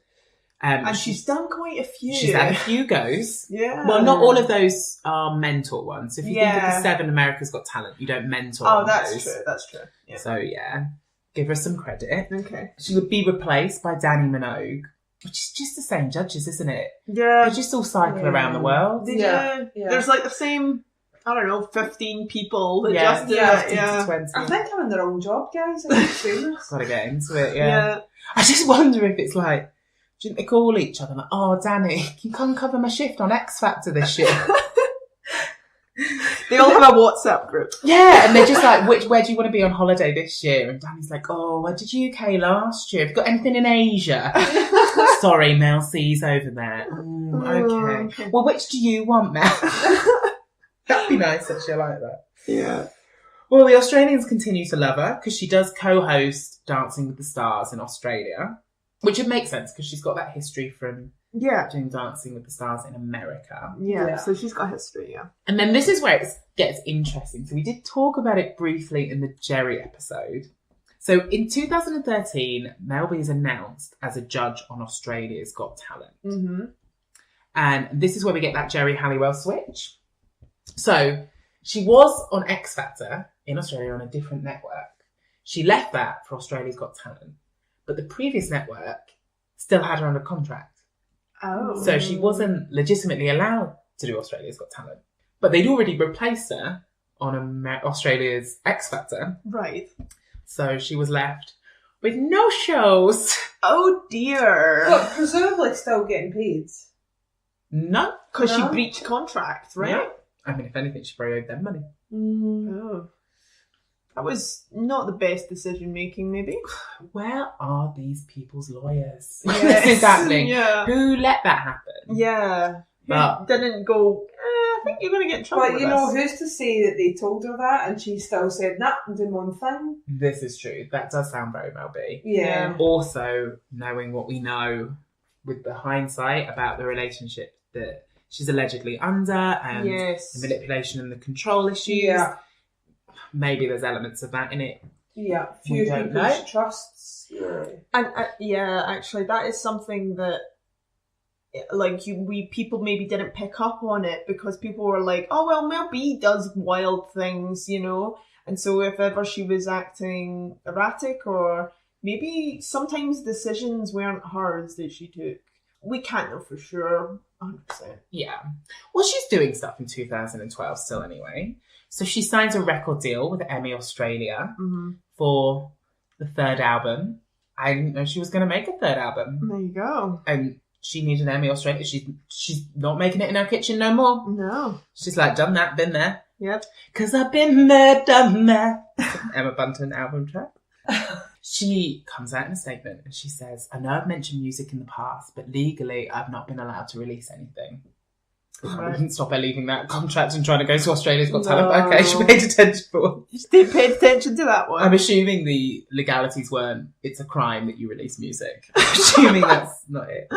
And she's done quite a few. She's had a few goes. Yeah. Well, not all of those are mentor ones. So if you think of Yeah. the 7 America's Got Talent, you don't mentor Oh, on that's those. true. That's true. Yeah. So yeah, give her some credit. Okay. She would be replaced by Danny Minogue, which is just the same judges, isn't it? Yeah. They just all cycle around the world. Yeah. Yeah. There's like the same, I don't know, 15 people that Yeah, just do yeah, it. 15 Yeah. to 20. I think I'm in the wrong job, guys. I'm just saying this. Gotta get into it, yeah. Yeah. I just wonder if it's like, do you think they call each other like, oh, Danny, can you come cover my shift on X Factor this year? They all have a WhatsApp group. Yeah, and they're just like, where do you want to be on holiday this year? And Danny's like, oh, I did UK last year. Have you got anything in Asia? Sorry, Mel C's over there. Okay. Well, which do you want, Mel? That'd be nice, actually. I like that. Yeah. Well, the Australians continue to love her because she does co-host Dancing with the Stars in Australia, which would make sense because she's got that history from Yeah. doing Dancing with the Stars in America. Yeah. Yeah. So she's got history, yeah. And then this is where it gets interesting. So we did talk about it briefly in the Jerry episode. So in 2013, Mel B is announced as a judge on Australia's Got Talent. Mm-hmm. And this is where we get that Jerry Halliwell switch. So she was on X Factor in Australia on a different network. She left that for Australia's Got Talent. But the previous network still had her under contract. Oh. So she wasn't legitimately allowed to do Australia's Got Talent. But they'd already replaced her on Australia's X Factor. Right. So she was left with no shows. Oh dear. But presumably still getting paid. No. Because she No. breached contract, right? Yeah. I mean, if anything, she probably owed them money. Oh. That was not the best decision making, maybe. Where are these people's lawyers? Yes. This is happening. Yeah. Who let that happen? Yeah. But- Didn't go, I think you're going to get in trouble But with you know, this. who's to say that they told her that and she still said, nah, I'm doing one thing? This is true. That does sound very Mel B. Yeah. Also, knowing what we know with the hindsight about the relationship that she's allegedly under and Yes. the manipulation and the control issues. Yeah. Maybe there's elements of that in it. Yeah. We Few don't people know. she trusts. Yeah. And yeah, actually, that is something that, like, people maybe didn't pick up on it because people were like, oh, well, Mel B does wild things, you know? And so if ever she was acting erratic or maybe sometimes decisions weren't hers that she took. We can't know for sure, 100%. Yeah. Well, she's doing stuff in 2012 still anyway. So she signs a record deal with Emmy Australia Mm-hmm. for the third album. I didn't know she was going to make a third album. There you go. And she needed an Emmy Australia. She's not making it in her kitchen no more. No. She's like, done that, been there. Yep. 'Cause I've been there, done that. Emma Bunton album track. She comes out in a statement and she says, I know I've mentioned music in the past, but legally I've not been allowed to release anything. I didn't stop her leaving that contract and trying to go to Australia's Got Talent. No. Okay, she paid attention for. They paid attention to that one. I'm assuming the legalities weren't, it's a crime that you release music. I'm assuming that's not it.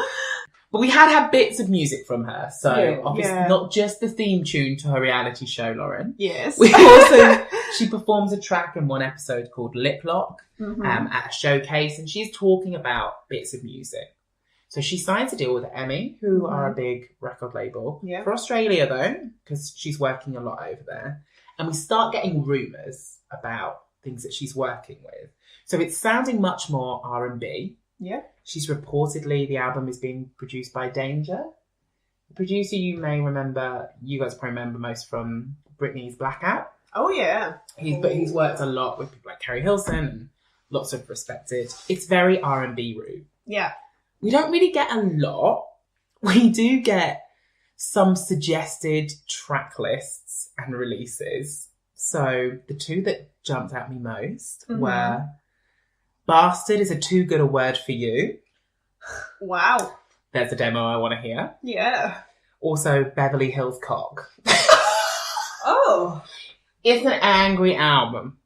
But we had bits of music from her. So Yeah. obviously Yeah. not just the theme tune to her reality show, Lauren. Yes. We also, she performs a track in one episode called Lip Lock Mhm. at a showcase, and she's talking about bits of music. So she signs a deal with Emmy, who are a big record label. Yeah. For Australia, though, because she's working a lot over there. And we start getting rumours about things that she's working with. So it's sounding much more R&B. Yeah. She's reportedly, the album is being produced by Danger. The producer you may remember, you guys probably remember most from Britney's Blackout. Oh, yeah. But he's worked a lot with people like Kerry Hilson and lots of respected. It's very R&B route. Yeah. We don't really get a lot. We do get some suggested track lists and releases. So the two that jumped at me most were Bastard is a too good a word for you. Wow. There's a demo I want to hear. Yeah. Also Beverly Hills Cock. Oh. It's an angry album.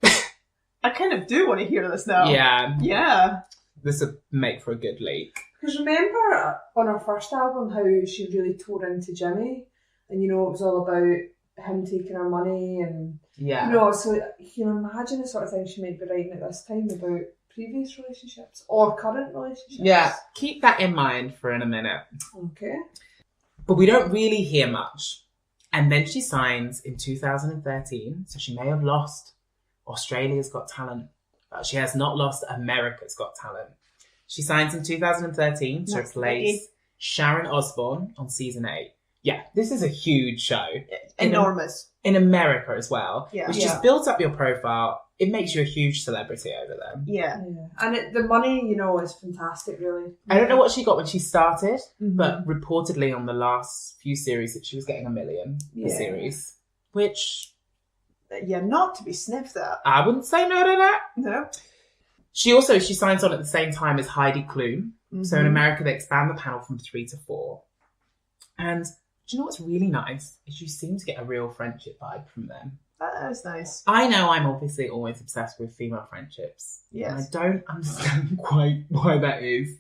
I kind of do want to hear this now. Yeah, Yeah. this would make for a good leak. Because remember on her first album how she really tore into Jimmy, and you know it was all about him taking her money and Yeah. you know, so you know, imagine the sort of thing she might be writing at this time about previous relationships or current relationships. Yeah, keep that in mind for in a minute. Okay. But we don't really hear much. And then she signs in 2013, so she may have lost Australia's Got Talent, but she has not lost America's Got Talent. She signs in 2013 to replace Sharon Osbourne on season 8. Yeah, this is a huge show. Enormous. In America as well. Yeah. Which Yeah. just builds up your profile. It makes you a huge celebrity over there. Yeah. Yeah. And the money, you know, is fantastic, really. I don't know what she got when she started, Mhm. but reportedly on the last few series that she was getting $1 million a Yeah. series, which Yeah, not to be sniffed at. I wouldn't say no to that. No. She signs on at the same time as Heidi Klum. So in America, they expand the panel from 3 to 4. And do you know what's really nice? Is you seem to get a real friendship vibe from them. That is nice. I know I'm obviously always obsessed with female friendships. Yes. And I don't understand quite why that is.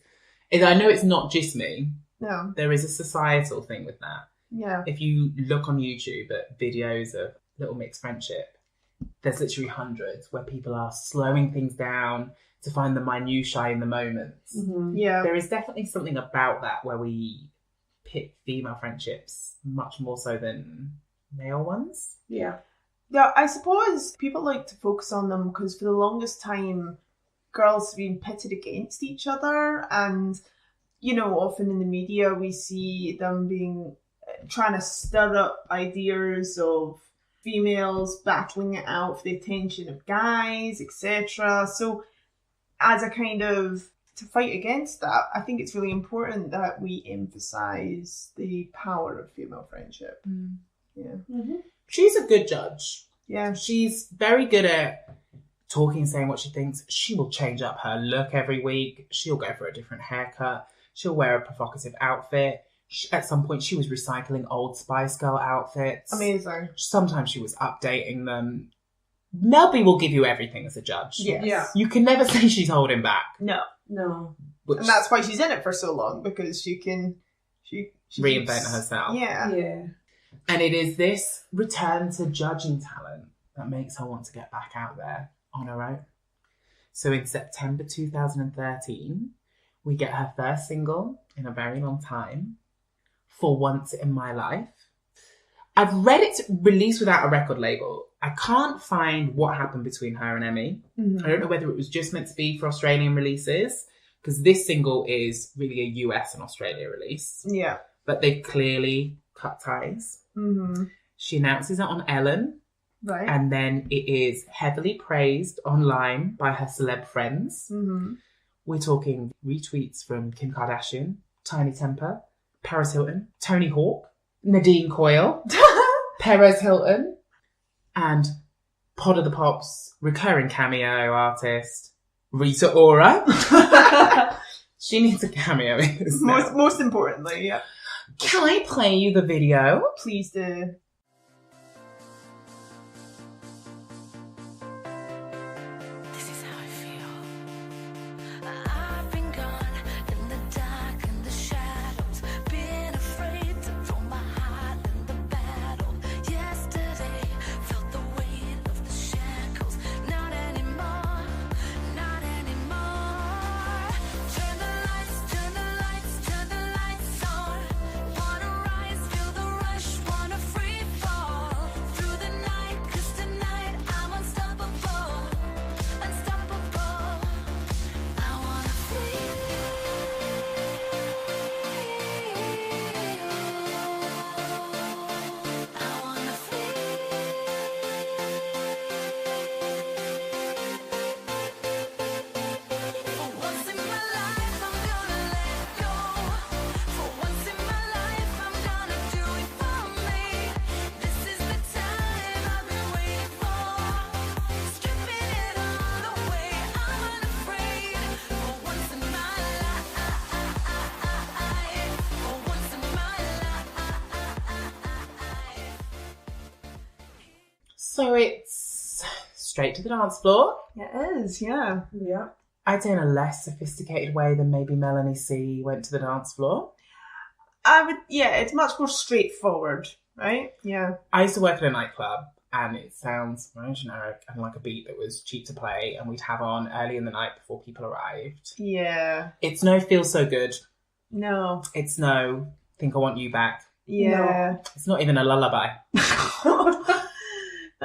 And I know it's not just me. No. There is a societal thing with that. Yeah. If you look on YouTube at videos of Little Mixed Friendship, there's literally hundreds where people are slowing things down to find the minutiae in the moments. Mm-hmm. Yeah. There is definitely something about that where we pick female friendships much more so than male ones. Yeah. Yeah, I suppose people like to focus on them because for the longest time, girls have been pitted against each other. And, you know, often in the media, we see them trying to stir up ideas of females battling it out for the attention of guys, etc. So as a kind of, to fight against that, I think it's really important that we emphasise the power of female friendship. Yeah. Mm-hmm. She's a good judge. Yeah. She's very good at talking, saying what she thinks. She will change up her look every week. She'll go for a different haircut. She'll wear a provocative outfit. At some point, she was recycling old Spice Girl outfits. Amazing. Sometimes she was updating them. Mel B will give you everything as a judge. Yes. Yeah. You can never say she's holding back. No. No. Which And that's why she's in it for so long, because she reinvent keeps- herself. Yeah. Yeah. And it is this return to judging talent that makes her want to get back out there on her own. So in September 2013, we get her first single in a very long time, For Once in My Life. I've read it released without a record label. I can't find what happened between her and Emmy. Mhm. I don't know whether it was just meant to be for Australian releases, because this single is really a US and Australia release. Yeah. But they clearly cut ties. Mm-hmm. She announces it on Ellen, Right. and then it is heavily praised online by her celeb friends. Mm-hmm. We're talking retweets from Kim Kardashian, Tiny Temper, Paris Hilton, Tony Hawk, Nadine Coyle, Perez Hilton, and Pod of the Pops recurring cameo artist, Rita Ora. She needs a cameo in this now. Most importantly, yeah. Can I play you the video? Please do. This is how I feel. I've been gone in the dark and the shadows, been afraid to throw my heart in the battle. Yesterday, felt the weight of the shackles. Not anymore, not anymore. Turn the lights, turn the lights, turn the lights on. Wanna rise, feel the rush, wanna free fall through the night. 'Cause tonight I'm unstoppable, unstoppable. I wanna feel. I wanna For once in my life, I'm gonna let go. For once in my life, I'm gonna do it for me. This is the time I've been waiting for. Stripping it all away, I'm unafraid. For once in my life, for once in my life. So it's straight to the dance floor. It is, yeah. Yeah. I'd say in a less sophisticated way than maybe Melanie C went to the dance floor. Yeah, it's much more straightforward. right? Yeah. I used to work at a nightclub, and it sounds very generic and like a beat that was cheap to play, and we'd have on early in the night before people arrived. Yeah. It's no Feel So Good. No. It's no Think I Want You Back. Yeah. It's not even a lullaby.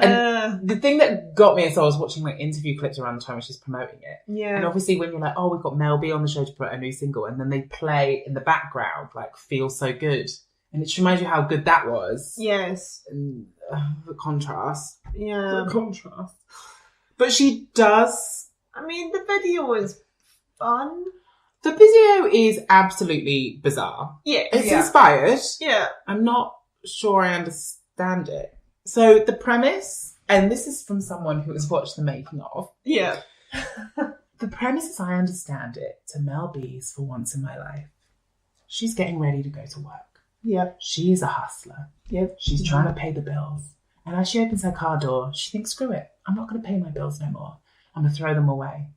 And the thing that got me is I was watching like interview clips around the time when she's promoting it. Yeah. And obviously when you're like, oh, we've got Mel B on the show to promote a new single, and then they play in the background like Feel So Good. And it just reminds you how good that was. Yes. And the contrast. Yeah. The contrast. But she does... I mean, the video is fun. The video is absolutely bizarre. Yeah. It's inspired. Yeah. I'm not sure I understand it. So the premise, and this is from someone who has watched the making of. Yeah. The premise, as I understand it, to Mel B's For Once in My Life. She's getting ready to go to work. Yeah. She is a hustler. Yep. She's trying to pay the bills. And as she opens her car door, she thinks, screw it. I'm not going to pay my bills no more. I'm going to throw them away.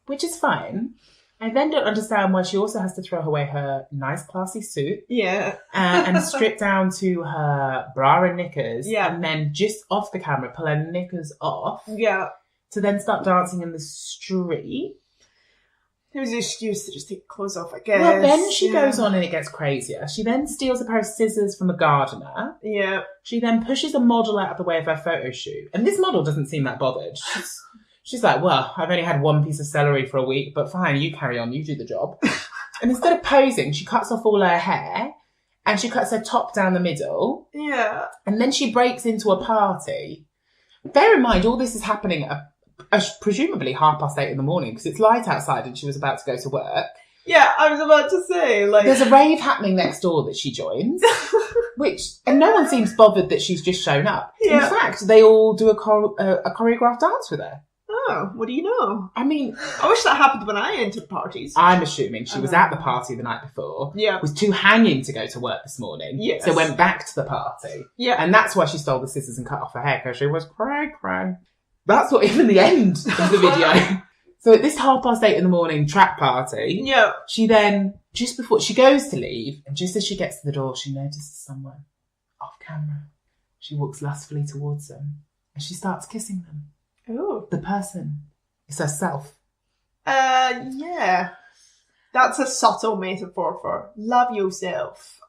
Which is fine. I then don't understand why she also has to throw away her nice, classy suit. Yeah. And strip down to her bra and knickers. Yeah. And then just off the camera, pull her knickers off. Yeah. To then start dancing in the street. There was an excuse to just take clothes off, I guess. Well, then she goes on and it gets crazier. She then steals a pair of scissors from a gardener. Yeah. She then pushes a model out of the way of her photo shoot. And this model doesn't seem that bothered. She's like, well, I've only had one piece of celery for a week, but fine, you carry on, you do the job. And instead of posing, she cuts off all her hair and she cuts her top down the middle. Yeah. And then she breaks into a party. Bear in mind, all this is happening at presumably 8:30 in the morning because it's light outside and she was about to go to work. Yeah, I was about to say, like... There's a rave happening next door that she joins, and no one seems bothered that she's just shown up. Yeah. In fact, they all do a choreographed dance with her. Oh, what do you know? I mean... I wish that happened when I entered parties. I'm assuming she was at the party the night before. Yeah. Was too hanging to go to work this morning. Yes. So went back to the party. Yeah. And that's why she stole the scissors and cut off her hair, because she was cray. That's not even the end of the video. So at this 8:30 in the morning track party, Yeah. she then, just before she goes to leave, and just as she gets to the door, she notices someone off camera. She walks lustfully towards them and she starts kissing them. Oh. The person is herself. Yeah. That's a subtle metaphor for love yourself.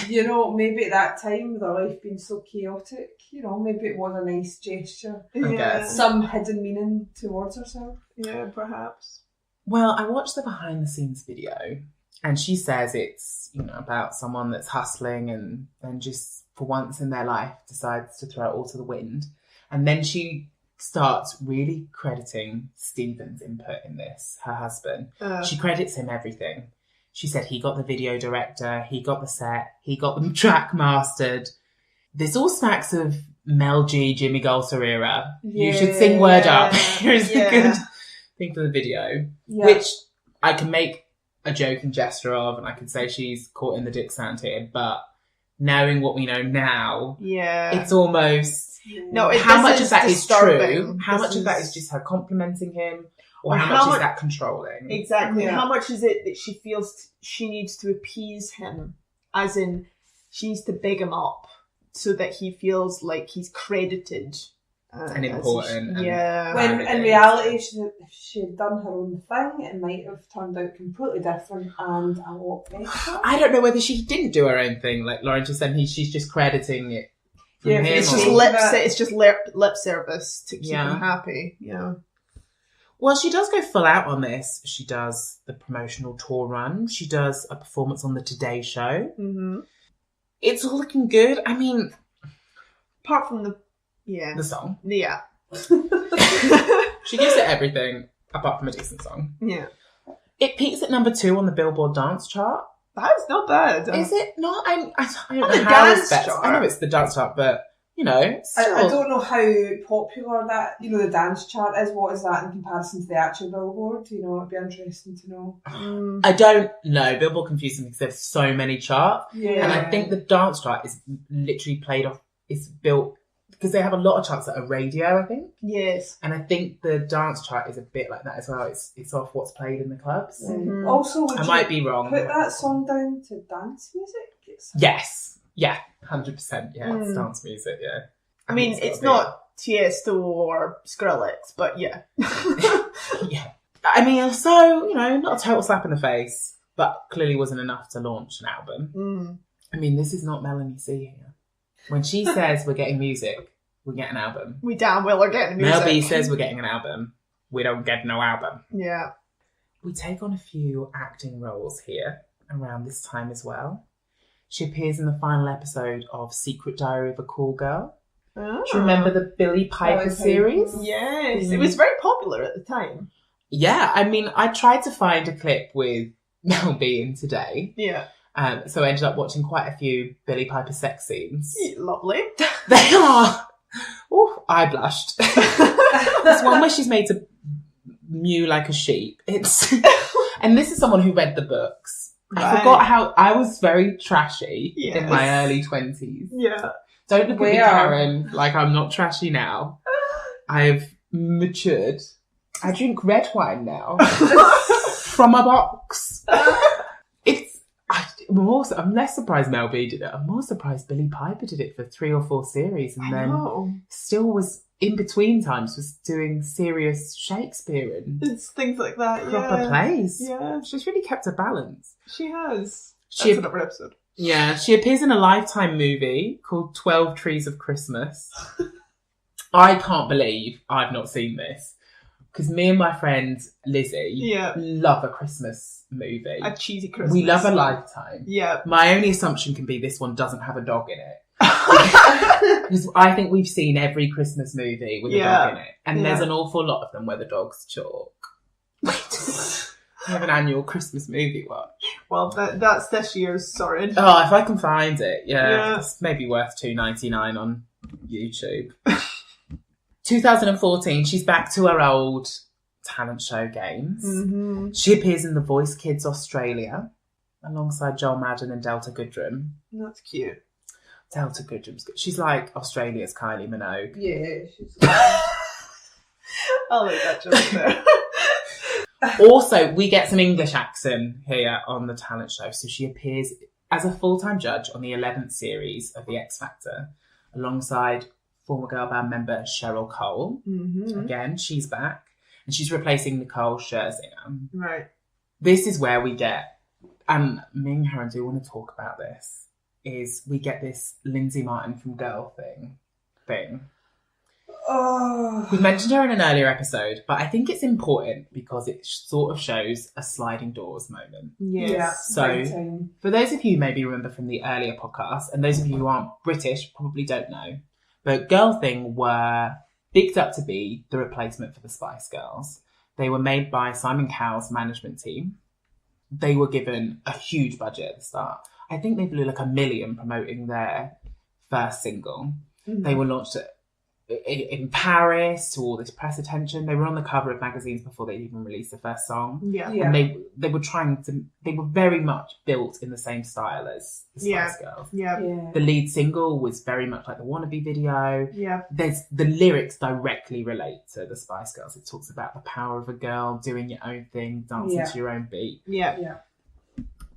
You know, maybe at that time with her life being so chaotic, you know, maybe it was a nice gesture. I guess. Some hidden meaning towards herself. Yeah, perhaps. Well, I watched the behind the scenes video and she says it's, about someone that's hustling and then just for once in their life decides to throw it all to the wind. And then she starts really crediting Stephen's input in this, her husband. She credits him everything. She said he got the video director, he got the set, he got the track mastered. This all smacks of Mel G, Jimmy Golser era. You should sing Word Up. Here's the good thing for the video, which I can make a joking gesture of, and I can say she's caught in the dick sand here, but knowing what we know now, it's almost... No, how much of that is disturbing. true? How much of that is just her complimenting him? Or how much is that controlling? Exactly. Yeah. How much is it that she feels she needs to appease him? As in, she needs to big him up so that he feels like he's credited. And important. When in reality, if she had done her own thing, it might have turned out completely different and a lot better. I don't know whether she didn't do her own thing, like Lauren just said, she's just crediting it from him. It's just lip service to keep him happy. Yeah. Well, she does go full out on this. She does the promotional tour run. She does a performance on the Today Show. Mm-hmm. It's all looking good. I mean... Apart from the song. Yeah. She gives it everything, apart from a decent song. Yeah. It peaks at number 2 on the Billboard dance chart. That's not bad. Is it not? I don't know the how dance it's best. chart. I know it's the dance chart, but... I don't know how popular that, the dance chart is. What is that in comparison to the actual Billboard? It'd be interesting to know. I don't know. Billboard confuses me because there's so many charts. Yeah. And I think the dance chart is literally it's built, because they have a lot of charts that are radio, I think. Yes. And I think the dance chart is a bit like that as well. It's off what's played in the clubs. Also, I might be wrong. Put that song down to dance music? Yes. Yeah. 100%, yeah. It's dance music, yeah. I mean, it's not Tiesto or Skrillex, but yeah. Yeah. I mean, so, not a total slap in the face, but clearly wasn't enough to launch an album. I mean, this is not Melanie C here. When she says we're getting music, we get an album. We damn well are getting music. Mel B says we're getting an album. We don't get no album. Yeah. We take on a few acting roles here around this time as well. She appears in the final episode of Secret Diary of a Cool Girl. Oh. Do you remember the Billie Piper series? Yes. It was very popular at the time. Yeah. I mean, I tried to find a clip with Mel B in today. Yeah. So I ended up watching quite a few Billie Piper sex scenes. Lovely. They are. Oh, I blushed. There's one where she's made to mew like a sheep. And this is someone who read the books. Right. I forgot how I was very trashy in my early 20s. Yeah. Don't look at me, Karen, like I'm not trashy now. I've matured. I drink red wine now from a box. I'm less surprised Mel B did it. I'm more surprised Billie Piper did it for 3 or 4 series and then still was, in between times, was doing serious Shakespeare and it's things like that, proper plays. Yeah. She's really kept a balance. She has. That's another episode. Yeah, she appears in a Lifetime movie called 12 Trees of Christmas. I can't believe I've not seen this. Because me and my friend Lizzie love a Christmas movie. A cheesy Christmas. We love a Lifetime. Yeah. My only assumption can be this one doesn't have a dog in it. Because I think we've seen every Christmas movie with a dog in it. And there's an awful lot of them where the dog's chalk. We have an annual Christmas movie watch. Well, that's this year's, sorry. Oh, if I can find it, it's maybe worth $2.99 on YouTube. 2014, she's back to her old talent show games. Mm-hmm. She appears in The Voice Kids Australia alongside Joel Madden and Delta Goodrem. That's cute. Delta Goodrem's good. She's like Australia's Kylie Minogue. Yeah, she's I'll leave that joke there. Also, we get some English accent here on the talent show. So she appears as a full-time judge on the 11th series of The X Factor alongside former girl band member Cheryl Cole. Mm-hmm. Again, she's back. And she's replacing Nicole Scherzinger. Right. This is where we get, and me and Karen do want to talk about this, is we get this Lindsay Martin from Girl thing. Oh. We mentioned her in an earlier episode, but I think it's important because it sort of shows a sliding doors moment. Yes. Yeah. So, for those of you who maybe remember from the earlier podcast, and those of you who aren't British probably don't know, but Girl Thing were bigged up to be the replacement for the Spice Girls. They were made by Simon Cowell's management team. They were given a huge budget at the start. I think they blew like $1 million promoting their first single. Mm-hmm. They were launched in Paris to all this press attention. They were on the cover of magazines before they even released the first song. Yeah. And they were very much built in the same style as the Spice Girls. Yeah. The lead single was very much like the Wannabe video. Yeah. The lyrics directly relate to the Spice Girls. It talks about the power of a girl, doing your own thing, dancing to your own beat. Yeah. Yeah.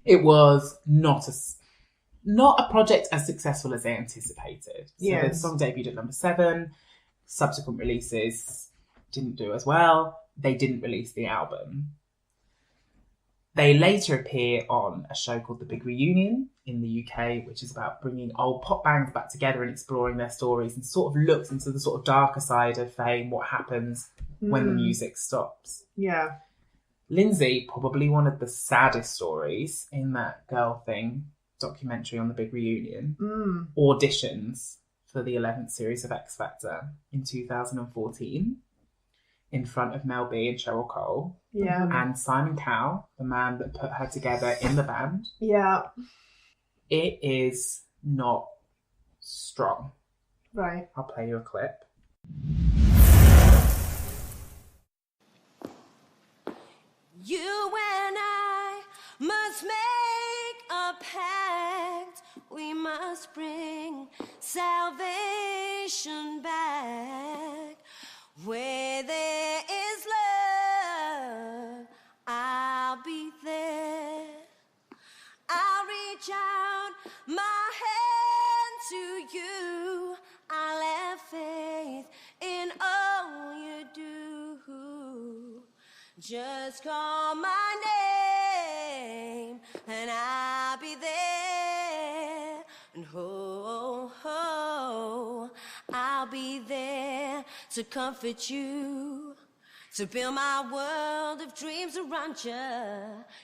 It was not a project as successful as they anticipated. So the song debuted at number 7. Subsequent releases didn't do as well. They didn't release the album. They later appear on a show called The Big Reunion in the UK, which is about bringing old pop bands back together and exploring their stories, and sort of looks into the sort of darker side of fame, what happens when the music stops. Yeah. Lindsay probably one of the saddest stories in that Girl Thing documentary on The Big Reunion. Auditions for the 11th series of X Factor in 2014 in front of Mel B and Cheryl Cole. Yeah. And Simon Cowell, the man that put her together in the band. Yeah. It is not strong. Right. I'll play you a clip. You and I must make a pact. We must bring salvation back. Where there is love, I'll be there. I'll reach out my hand Just call my name and I'll be there. And I'll be there to comfort you, to build my world of dreams around you.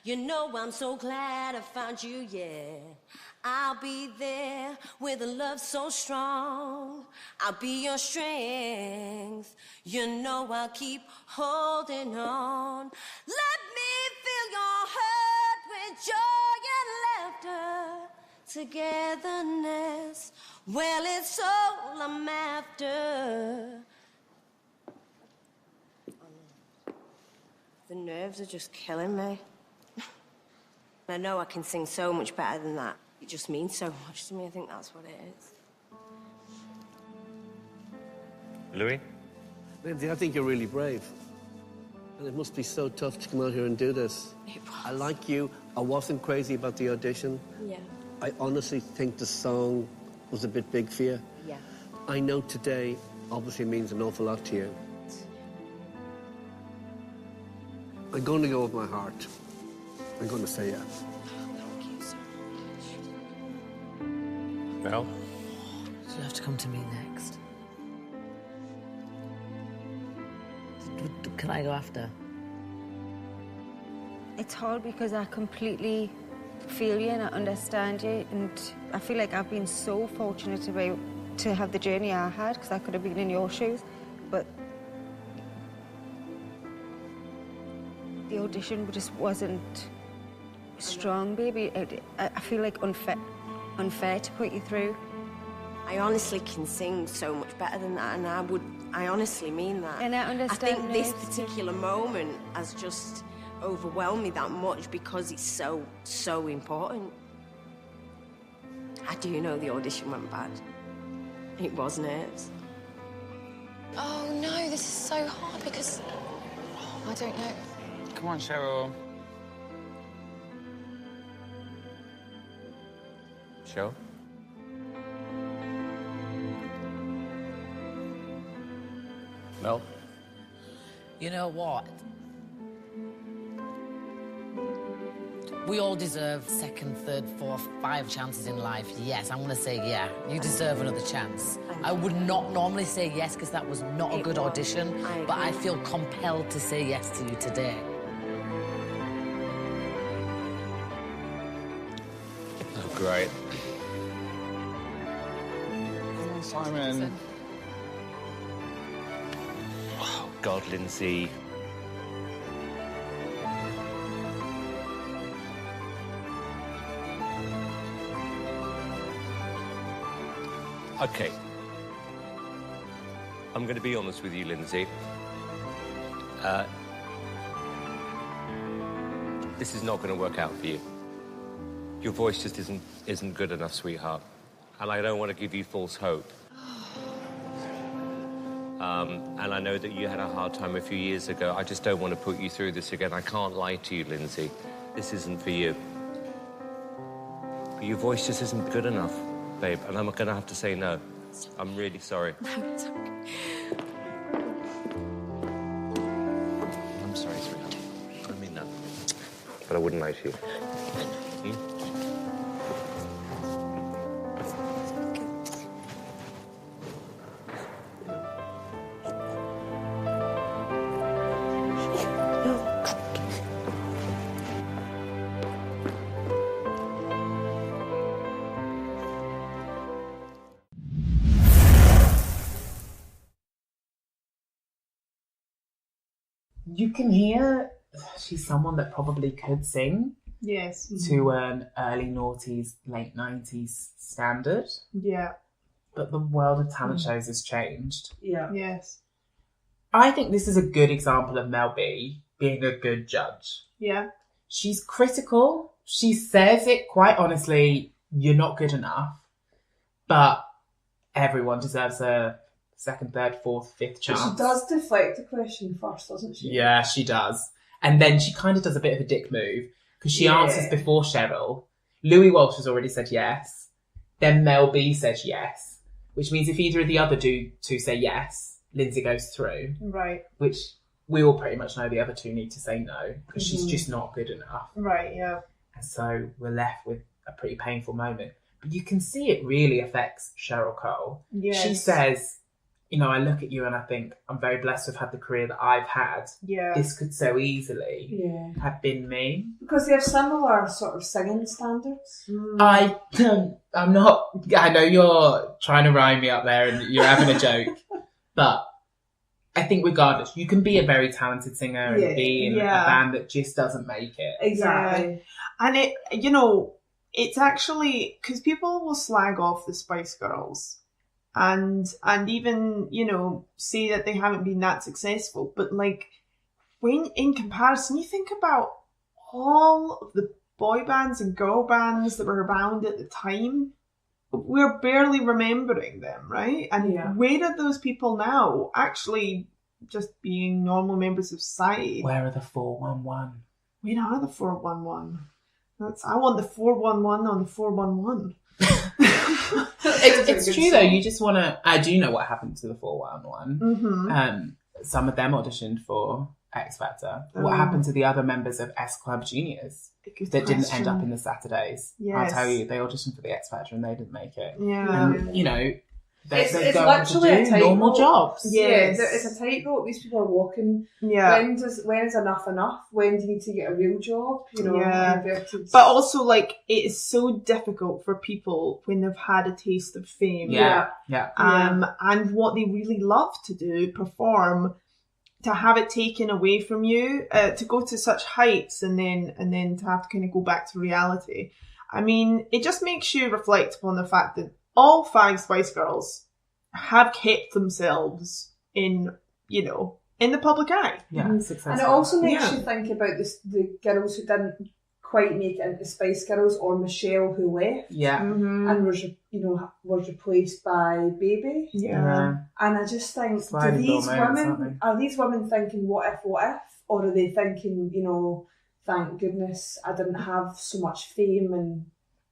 You know I'm so glad I found you, yeah. I'll be there with a love so strong. I'll be your strength. You know I'll keep holding on. Let me fill your heart with joy and laughter. Togetherness, well, it's all I'm after. The nerves are just killing me. I know I can sing so much better than that. It just means so much to me. I think that's what it is. Louis? Lindsay, I think you're really brave. And it must be so tough to come out here and do this. It was. I like you. I wasn't crazy about the audition. Yeah. I honestly think the song was a bit big for you. Yeah. I know today obviously means an awful lot to you. I'm going to go with my heart. I'm going to say yeah. Thank you so much. Mel? She'll have to come to me next. Can I go after? It's hard because I completely feel you and I understand you, and I feel like I've been so fortunate to have the journey I had, because I could have been in your shoes, but the audition just wasn't strong, baby. I feel like unfair to put you through. I honestly can sing so much better than that, and I honestly mean that. And I understand I think this this. particular moment has just overwhelmed me that much because it's so important. I do know the audition went bad. It was nerves. Oh no, this is so hard because I don't know. Come on, Cheryl. Cheryl? Mel? You know what? We all deserve second, third, fourth, 5 chances in life. Yes, I'm going to say yeah. You deserve another chance. I would not normally say yes because that was not a good audition, but I feel compelled to say yes to you today. Oh, great. Come on, Simon. Oh, God, Lindsay. Okay. I'm going to be honest with you, Lindsay. This is not going to work out for you. Your voice just isn't good enough, sweetheart. And I don't want to give you false hope. And I know that you had a hard time a few years ago. I just don't want to put you through this again. I can't lie to you, Lindsay. This isn't for you. But your voice just isn't good enough, babe. And I'm going to have to say no. I'm really sorry. No, it's okay. I'm sorry, sweetheart. I mean that. But I wouldn't lie to you. Hmm? You can hear she's someone that probably could sing Yes. to an early noughties, late 90s standard, Yeah. but the world of talent shows has changed. Yeah. Yes. I think this is a good example of Mel B being a good judge. Yeah. She's critical. She says it quite honestly, you're not good enough, but everyone deserves a second, third, fourth, fifth chance. She does deflect the question first, doesn't she? Yeah, she does. And then she kind of does a bit of a dick move because she answers before Cheryl. Louis Walsh has already said yes. Then Mel B says yes, which means if either of the other two say yes, Lindsay goes through. Right. Which we all pretty much know the other two need to say no because she's just not good enough. Right, yeah. And so we're left with a pretty painful moment. But you can see it really affects Cheryl Cole. Yes. She says, you know, I look at you and I think I'm very blessed to have had the career that I've had. Yeah. This could so easily have been me. Because they have similar sort of singing standards. I'm not, I know you're trying to rhyme me up there and you're having a joke, but I think regardless, you can be a very talented singer and be in a band that just doesn't make it. Exactly. Yeah. And it, you know, it's actually, because people will slag off the Spice Girls and even, you know, say that they haven't been that successful. But like, when in comparison, you think about all of the boy bands and girl bands that were around at the time, we're barely remembering them, right? And where are those people now actually just being normal members of society? Where are the 411? Where are the 411? I want the 411 on the 411. It's true though, you just want to, I do know what happened to the 411. Mm-hmm. Some of them auditioned for X Factor. What happened to the other members of S Club Juniors that didn't end up in the Saturdays? Yes. I'll tell you, they auditioned for the X Factor and they didn't make it. Yeah. And, you know, It's go on to literally do a tightrope. normal jobs. Yes. Yeah, it's a tightrope. These people are walking. Yeah. When's enough enough? When do you need to get a real job? You know, inverted. But also, like, it is so difficult for people when they've had a taste of fame. Yeah. And what they really love to do, perform, to have it taken away from you, to go to such heights and then to have to kind of go back to reality. I mean, it just makes you reflect upon the fact that all 5 Spice Girls have kept themselves in, you know, in the public eye. Yeah, successful. And it also makes you think about the girls who didn't quite make it into Spice Girls, or Michelle who left. Yeah. And was replaced by Baby. Yeah. And I just think, Sliding door moments, are these women thinking what if, or are they thinking, you know, thank goodness I didn't have so much fame, and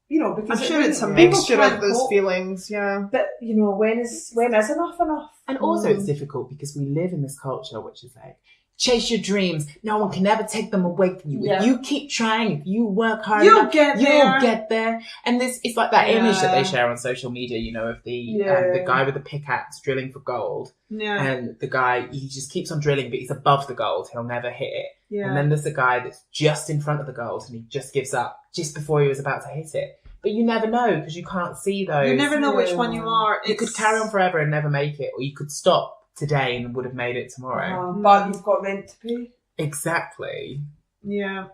you know, because I'm sure it's a people mixture can't of those cope. feelings, yeah. But you know, when is enough enough? And also it's difficult because we live in this culture which is like, chase your dreams. No one can ever take them away from you. Yeah. If you keep trying, if you work hard You'll enough, get you'll get there. And it's like that image that they Yeah. share on social media, you know, of the guy with the pickaxe drilling for gold. Yeah. And the guy, he just keeps on drilling, but he's above the gold. He'll never hit it. Yeah. And then there's the guy that's just in front of the gold and he just gives up just before he was about to hit it. But you never know because you can't see those. You never know which one you are. You could carry on forever and never make it, or you could stop today and would have made it tomorrow. But you've got rent to pay. Exactly. Yeah.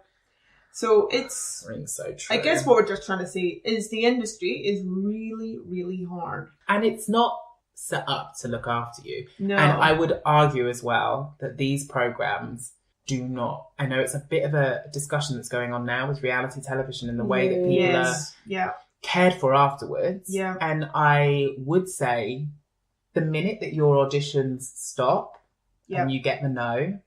So it's... Rings so true. I guess what we're just trying to say is the industry is really, really hard. And it's not set up to look after you. No. And I would argue as well that these programs do not. I know it's a bit of a discussion that's going on now with reality television and the way that people are cared for afterwards. Yeah. And I would say the minute that your auditions stop and you get the no,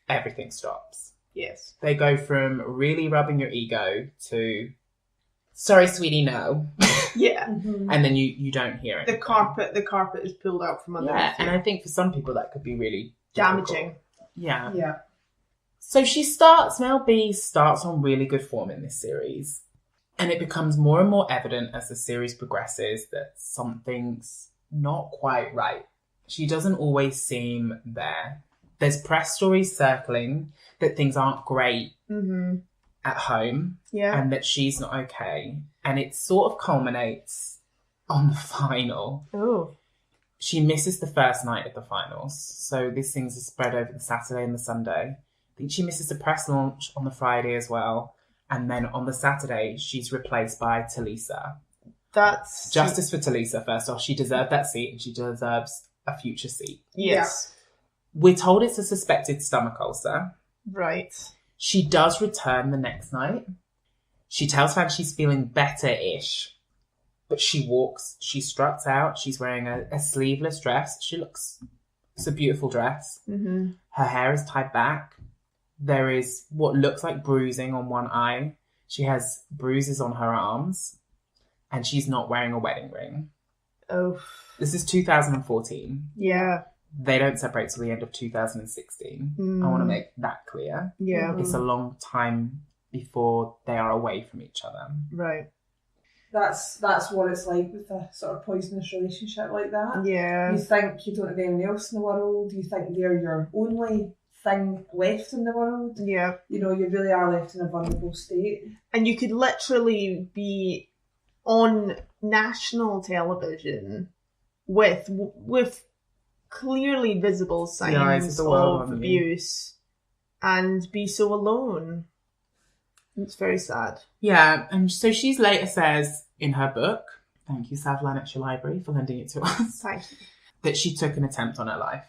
everything stops. Yes. They go from really rubbing your ego to, sorry, sweetie, no. Yeah. And then you don't hear it. The carpet is pulled out from underneath. Yeah, and I think for some people that could be really damaging. difficult. Yeah. Yeah. So Mel B starts on really good form in this series. And it becomes more and more evident as the series progresses that something's not quite right. She doesn't always seem there. There's press stories circling that things aren't great at home. Yeah. And that she's not okay. And it sort of culminates on the final. Oh. She misses the first night of the finals. So these things are spread over the Saturday and the Sunday. I think she misses the press launch on the Friday as well. And then on the Saturday, she's replaced by Talisa. That's... Justice for Talisa, first off. She deserved that seat and she deserves a future seat. Yes. We're told it's a suspected stomach ulcer. Right. She does return the next night. She tells fans she's feeling better-ish. But she struts out. She's wearing a sleeveless dress. It's a beautiful dress. Mm-hmm. Her hair is tied back. There is what looks like bruising on one eye. She has bruises on her arms. And she's not wearing a wedding ring. Oh. This is 2014. Yeah. They don't separate till the end of 2016. I want to make that clear. Yeah. It's a long time before they are away from each other. Right. That's what it's like with a sort of poisonous relationship like that. Yeah. You think you don't have anyone else in the world. You think they're your only thing left in the world. Yeah. You know, you really are left in a vulnerable state. And you could literally be on national television with clearly visible signs of abuse and be so alone. It's very sad. Yeah, and so she later says in her book, thank you, South Lanarkshire Library, for lending it to us, Thank you. that she took an attempt on her life.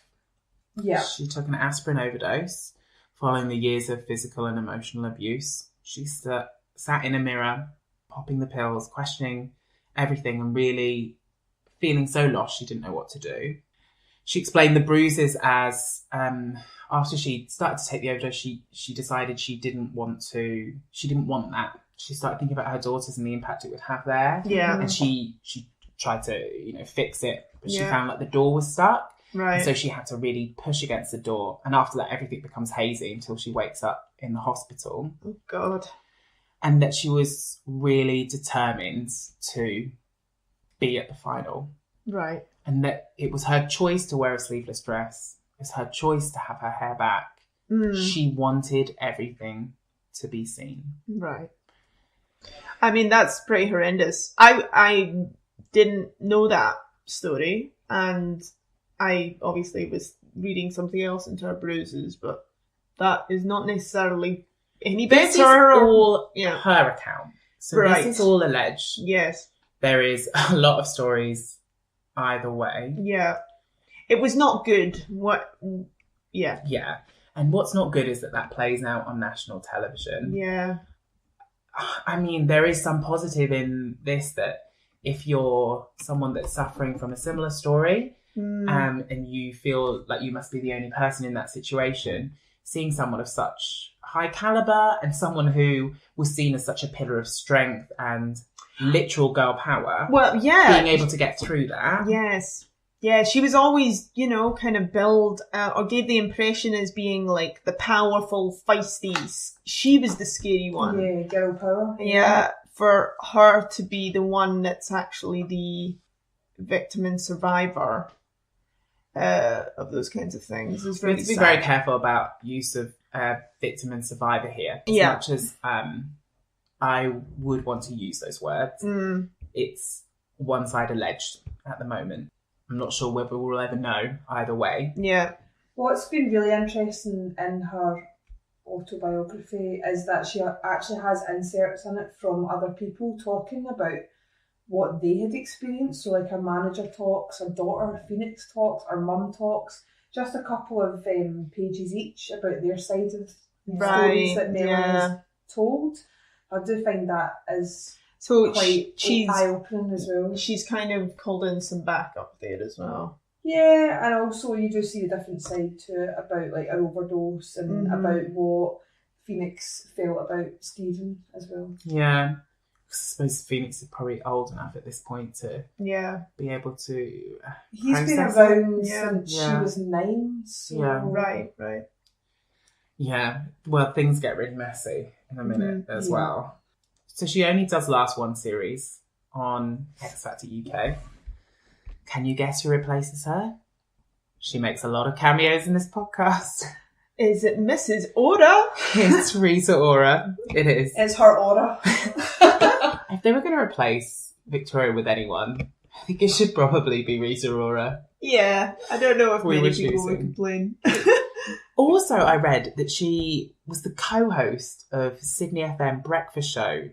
Yeah. She took an aspirin overdose following the years of physical and emotional abuse. She sat in a mirror, popping the pills, questioning everything and really feeling so lost she didn't know what to do. She explained the bruises as after she started to take the overdose, she decided she didn't want that. She started thinking about her daughters and the impact it would have there. Yeah. And she tried to, fix it, but she Yeah. found like the door was stuck. Right. And so she had to really push against the door. And after that, everything becomes hazy until she wakes up in the hospital. Oh, God. And that she was really determined to be at the final. Right. And that it was her choice to wear a sleeveless dress. It was her choice to have her hair back. She wanted everything to be seen. Right. I mean, that's pretty horrendous. I didn't know that story, and I obviously was reading something else into her bruises, but that is not necessarily any better. This is all her account. So Right. this is all alleged. Yes. There is a lot of stories either way. Yeah. It was not good. Yeah. Yeah. And what's not good is that plays now on national television. Yeah. I mean, there is some positive in this, that if you're someone that's suffering from a similar story, and you feel like you must be the only person in that situation, seeing someone of such high caliber and someone who was seen as such a pillar of strength and literal girl power. Well, yeah. Being able to get through that. Yes. Yeah, she was always, kind of billed or gave the impression as being like the powerful, feisty. She was the scary one. Yeah, girl power. Yeah, for her to be the one that's actually the victim and survivor of those kinds of things is We really have to be sad. very careful about use of victim and survivor here. As much as I would want to use those words, it's one side alleged at the moment. I'm not sure whether we'll ever know either way. Yeah. What's been really interesting in her autobiography is that she actually has inserts in it from other people talking about what they had experienced. So like her manager talks, her daughter Phoenix talks, her mum talks, just a couple of pages each about their side of the stories that Melanie's told. I do find that is quite eye-opening as well. She's kind of called in some backup there as well. Yeah, and also you do see a different side to it about like an overdose and about what Phoenix felt about Stephen as well. Yeah. I suppose Phoenix is probably old enough at this point to be able to He's been process around it. since she was 9. So Right. Yeah. Well, things get really messy in a minute as well. So she only does last one series on X Factor UK. Can you guess who replaces her? She makes a lot of cameos in this podcast. Is it Mrs. Ora? It's Rita Ora. It is. It's her aura. If they were going to replace Victoria with anyone, I think it should probably be Rita Ora. Yeah, I don't know if We many were people would choosing. complain. Also, I read that she was the co-host of Sydney FM breakfast show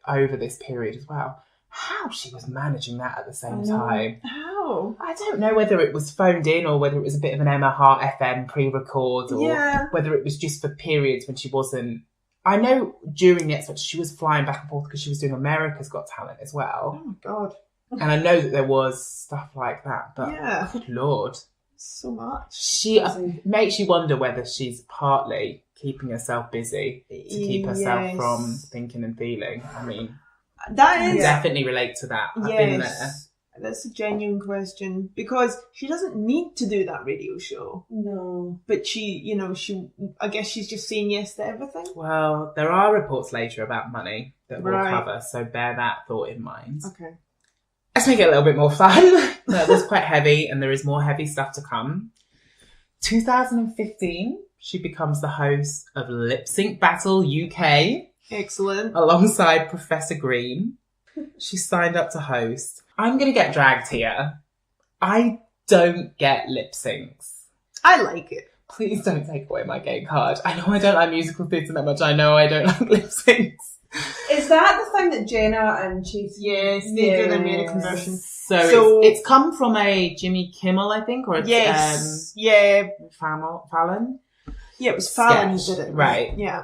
over this period as well. How she was managing that at the same time. How? I don't know whether it was phoned in or whether it was a bit of an Emma Hart FM pre-record or whether it was just for periods when she wasn't. I know during the X Factor she was flying back and forth because she was doing America's Got Talent as well. Oh, God. And I know that there was stuff like that, but good Lord. So much. She makes you wonder whether she's partly keeping herself busy to keep herself from thinking and feeling. I mean, that I is definitely relate to that. I've been there. That's a genuine question, because she doesn't need to do that radio show. No. But I guess she's just saying yes to everything. Well, there are reports later about money that we'll Right. cover, so bear that thought in mind. Okay. Let's make it a little bit more fun. That was quite heavy, and there is more heavy stuff to come. 2015, she becomes the host of Lip Sync Battle UK. Excellent. Alongside Professor Green. She signed up to host. I'm going to get dragged here. I don't get lip syncs. I like it. Please don't take away my gay card. I know I don't like musical theatre that much. I know I don't like lip syncs. Is that the thing that Jenna and Chase? Yes, they do the American version. So it's come from a Jimmy Kimmel, I think, or it's Fallon. Yeah, it was Fallon who sketch. did it. Right. Yeah.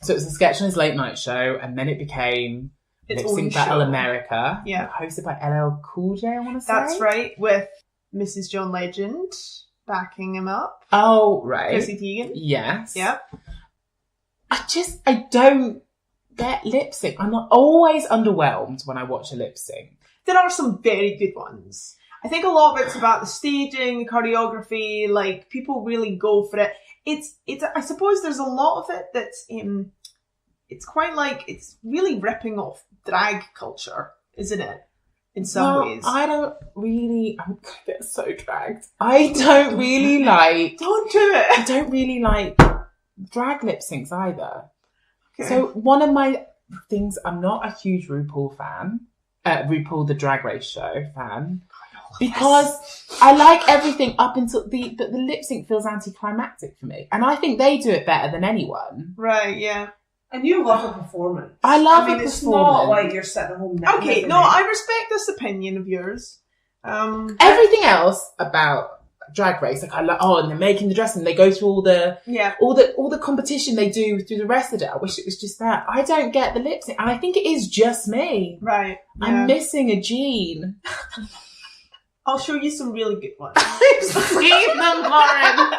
So it was a sketch on his late night show, and then it became Its Lip Sync own Battle show. America. Yeah. Hosted by LL Cool J, I want to say. That's right, with Mrs. John Legend backing him up. Oh, right. Chrissy Teigen. Yes. Yeah. I don't get lip sync. I'm not always underwhelmed when I watch a lip sync. There are some very good ones. I think a lot of it's about the staging, the choreography, like, people really go for it. I suppose there's a lot of it that's it's quite like, it's really ripping off drag culture, isn't it? In some ways. I'm going to get so dragged. I don't really like... Don't do it! I don't really like drag lip syncs either. Okay. So one of my things, I'm not a huge RuPaul fan. RuPaul the Drag Race show fan. Because I like everything up until the lip sync feels anticlimactic for me. And I think they do it better than anyone. Right, yeah. And you love a performance. I love a it's performance. not like you're sitting at home knitting Okay, every no, day. I respect this opinion of yours. Everything else about Drag Race, like I like, and they're making the dress and they go through all the competition they do through the rest of it. I wish it was just that. I don't get the lip sync, and I think it is just me. Right. Yeah. I'm missing a gene. I'll show you some really good ones. I've seen them, Lauren.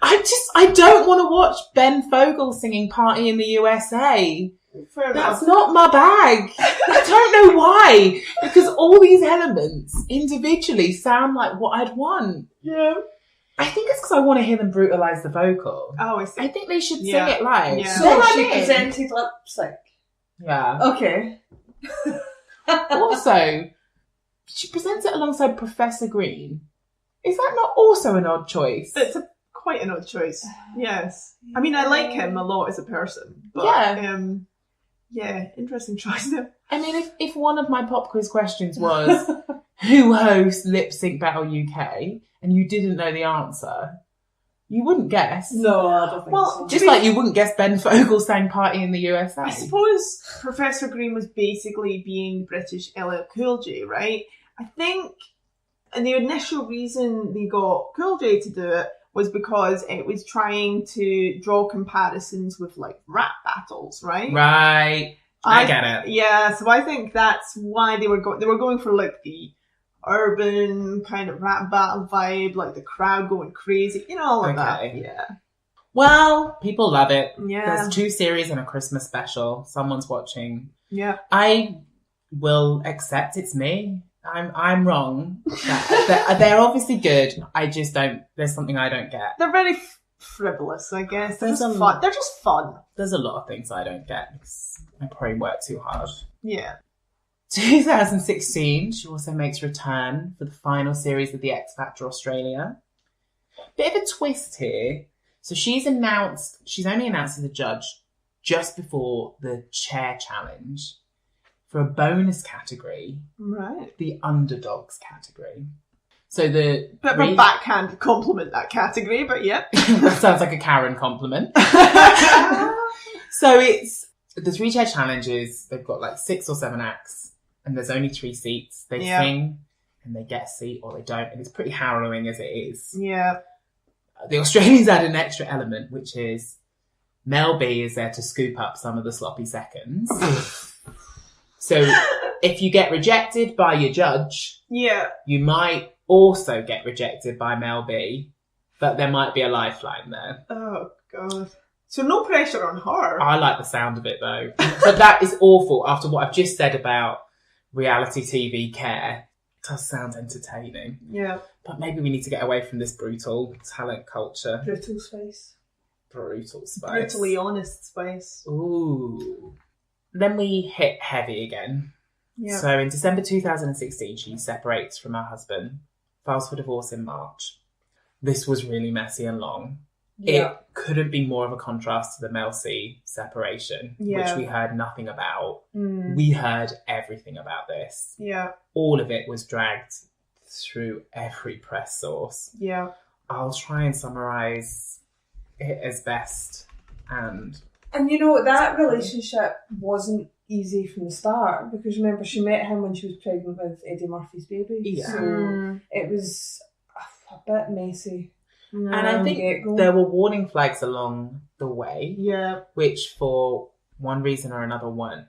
I don't want to watch Ben Fogle singing Party in the USA. Fair That's enough. not my bag. I don't know why. Because all these elements individually sound like what I'd want. Yeah. I think it's because I want to hear them brutalise the vocal. Oh, I see. I think they should sing Yeah. it live. Yeah. So Then I'm she in. presented lip sync. Yeah. Okay. Also, she presents it alongside Professor Green. Is that not also an odd choice? It's quite an odd choice. Yes. I mean, I like him a lot as a person. But, yeah, interesting choice there. I mean, if one of my pop quiz questions was, who hosts Lip Sync Battle UK, and you didn't know the answer, you wouldn't guess. No, I don't think so. Just like you wouldn't guess Ben Fogle sang Party in the USA. I suppose Professor Green was basically being British LL Cool J, right? I think, and the initial reason they got Cool J to do it was because it was trying to draw comparisons with, like, rap battles, right? Right. I get it. Yeah, so I think that's why they were going for, like, the urban kind of rap battle vibe, like the crowd going crazy, all of that. Yeah. Well, people love it. Yeah. There's 2 series and a Christmas special. Someone's watching. Yeah. I will accept it's me. I'm wrong. They're obviously good. I just don't. There's something I don't get. They're very frivolous, I guess. They're There's just a fun. lot. They're just fun. There's a lot of things I don't get because I probably work too hard. Yeah. 2016, she also makes a return for the final series of the X Factor Australia. Bit of a twist here. So she's only announced as a judge just before the chair challenge for a bonus category, Right. the underdogs category. So the Bit of a backhand compliment, that category, but yeah. that sounds like a Karen compliment. So it's the 3 chair challenges. They've got like 6 or 7 acts, and there's only 3 seats. They sing, and they get a seat, or they don't, and it's pretty harrowing as it is. Yeah. The Australians add an extra element, which is Mel B is there to scoop up some of the sloppy seconds. So if you get rejected by your judge, you might also get rejected by Mel B, but there might be a lifeline there. Oh, God. So no pressure on her. I like the sound of it, though. But that is awful after what I've just said about reality TV care does sound entertaining. Yeah. But maybe we need to get away from this brutal talent culture. Brutal spice. Brutal spice. Brutally honest spice. Ooh. Then we hit heavy again. Yeah. So in December 2016, she separates from her husband, files for divorce in March. This was really messy and long. Yeah. It couldn't be more of a contrast to the Mel C separation, which we heard nothing about. We heard everything about this. Yeah. All of it was dragged through every press source. Yeah. I'll try and summarise it as best. And you know, that relationship wasn't easy from the start, because remember, she met him when she was pregnant with Eddie Murphy's baby. Yeah. So it was a bit messy. And I think there were warning flags along the way, which for one reason or another weren't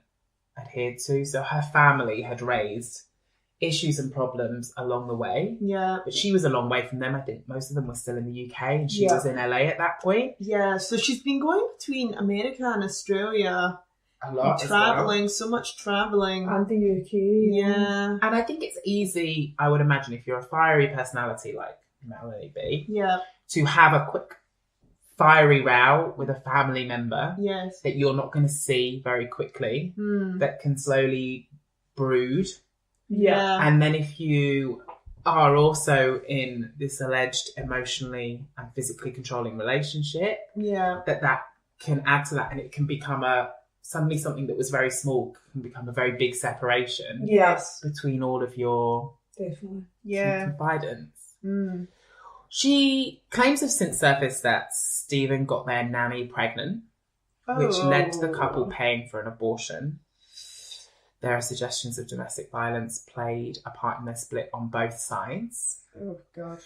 adhered to. So her family had raised issues and problems along the way. Yeah. But she was a long way from them. I think most of them were still in the UK and she was in LA at that point. Yeah, so she's been going between America and Australia. A lot. Travelling, so much travelling. And the UK. Yeah. And I think it's easy, I would imagine, if you're a fiery personality like Melanie B, to have a quick fiery row with a family member that you're not going to see very quickly, that can slowly brood. Yeah. And then if you are also in this alleged emotionally and physically controlling relationship, that can add to that, and it can become suddenly something that was very small can become a very big separation between all of your confidants. She claims have since surfaced that Stephen got their nanny pregnant, which led to the couple paying for an abortion. There are suggestions of domestic violence played a part in their split on both sides. Oh, God.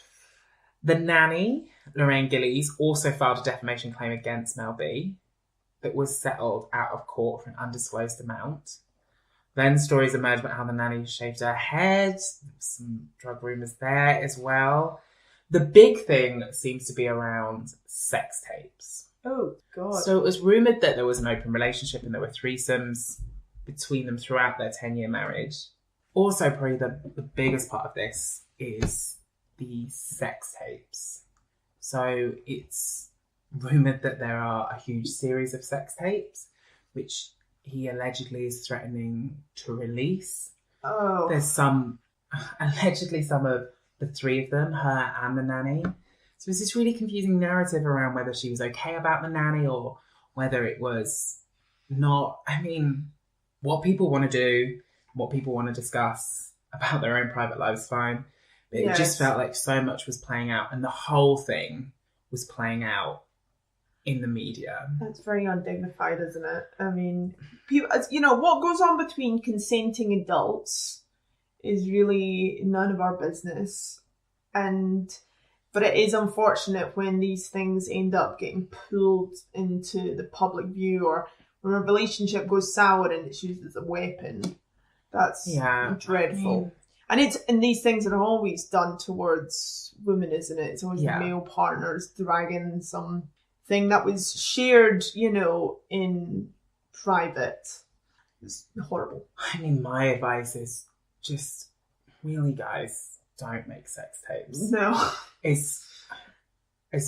The nanny, Lorraine Gillies, also filed a defamation claim against Mel B that was settled out of court for an undisclosed amount. Then stories emerged about how the nanny shaved her head. Some drug rumours there as well. The big thing seems to be around sex tapes. Oh, God. So it was rumoured that there was an open relationship and there were threesomes between them throughout their 10-year marriage. Also, probably the biggest part of this is the sex tapes. So it's rumoured that there are a huge series of sex tapes, which he allegedly is threatening to release. Oh. There's allegedly some of the three of them, her and the nanny. So it's this really confusing narrative around whether she was okay about the nanny or whether it was not. I mean, what people want to do, what people want to discuss about their own private lives, fine. But it just felt like so much was playing out, and the whole thing was playing out in the media. That's very undignified, isn't it? I mean, people, what goes on between consenting adults is really none of our business. But it is unfortunate when these things end up getting pulled into the public view, or when a relationship goes sour and it's used as a weapon. That's dreadful. I mean, and these things are always done towards women, isn't it? It's always the male partners dragging something that was shared, in private. It's horrible. I mean, my advice is just, really, guys, don't make sex tapes. No. It's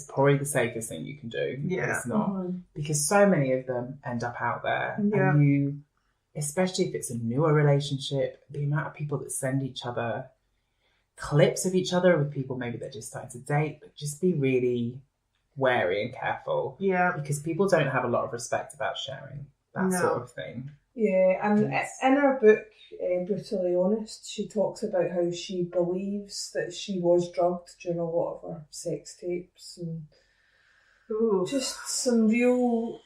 probably the safest thing you can do. Yeah. It's not. Because so many of them end up out there. Yeah. And you, especially if it's a newer relationship, the amount of people that send each other clips of each other with people maybe they're just starting to date, but just be really wary and careful. Yeah. Because people don't have a lot of respect about sharing that sort of thing. Yeah, and in her book, Brutally Honest, she talks about how she believes that she was drugged during a lot of her sex tapes, and just some real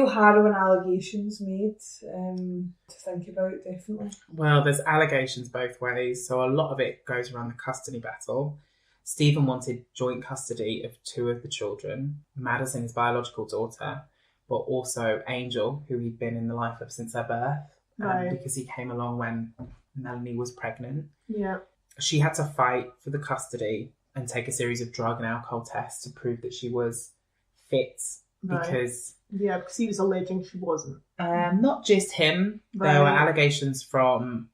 harrowing allegations made to think about, definitely. Well, there's allegations both ways, so a lot of it goes around the custody battle. Stephen wanted joint custody of two of the children, Madison, his biological daughter, but also Angel, who he'd been in the life of since her birth, because he came along when Melanie was pregnant. Yeah. She had to fight for the custody and take a series of drug and alcohol tests to prove that she was fit, because... Yeah, because he was alleging she wasn't. Not just him. There were allegations from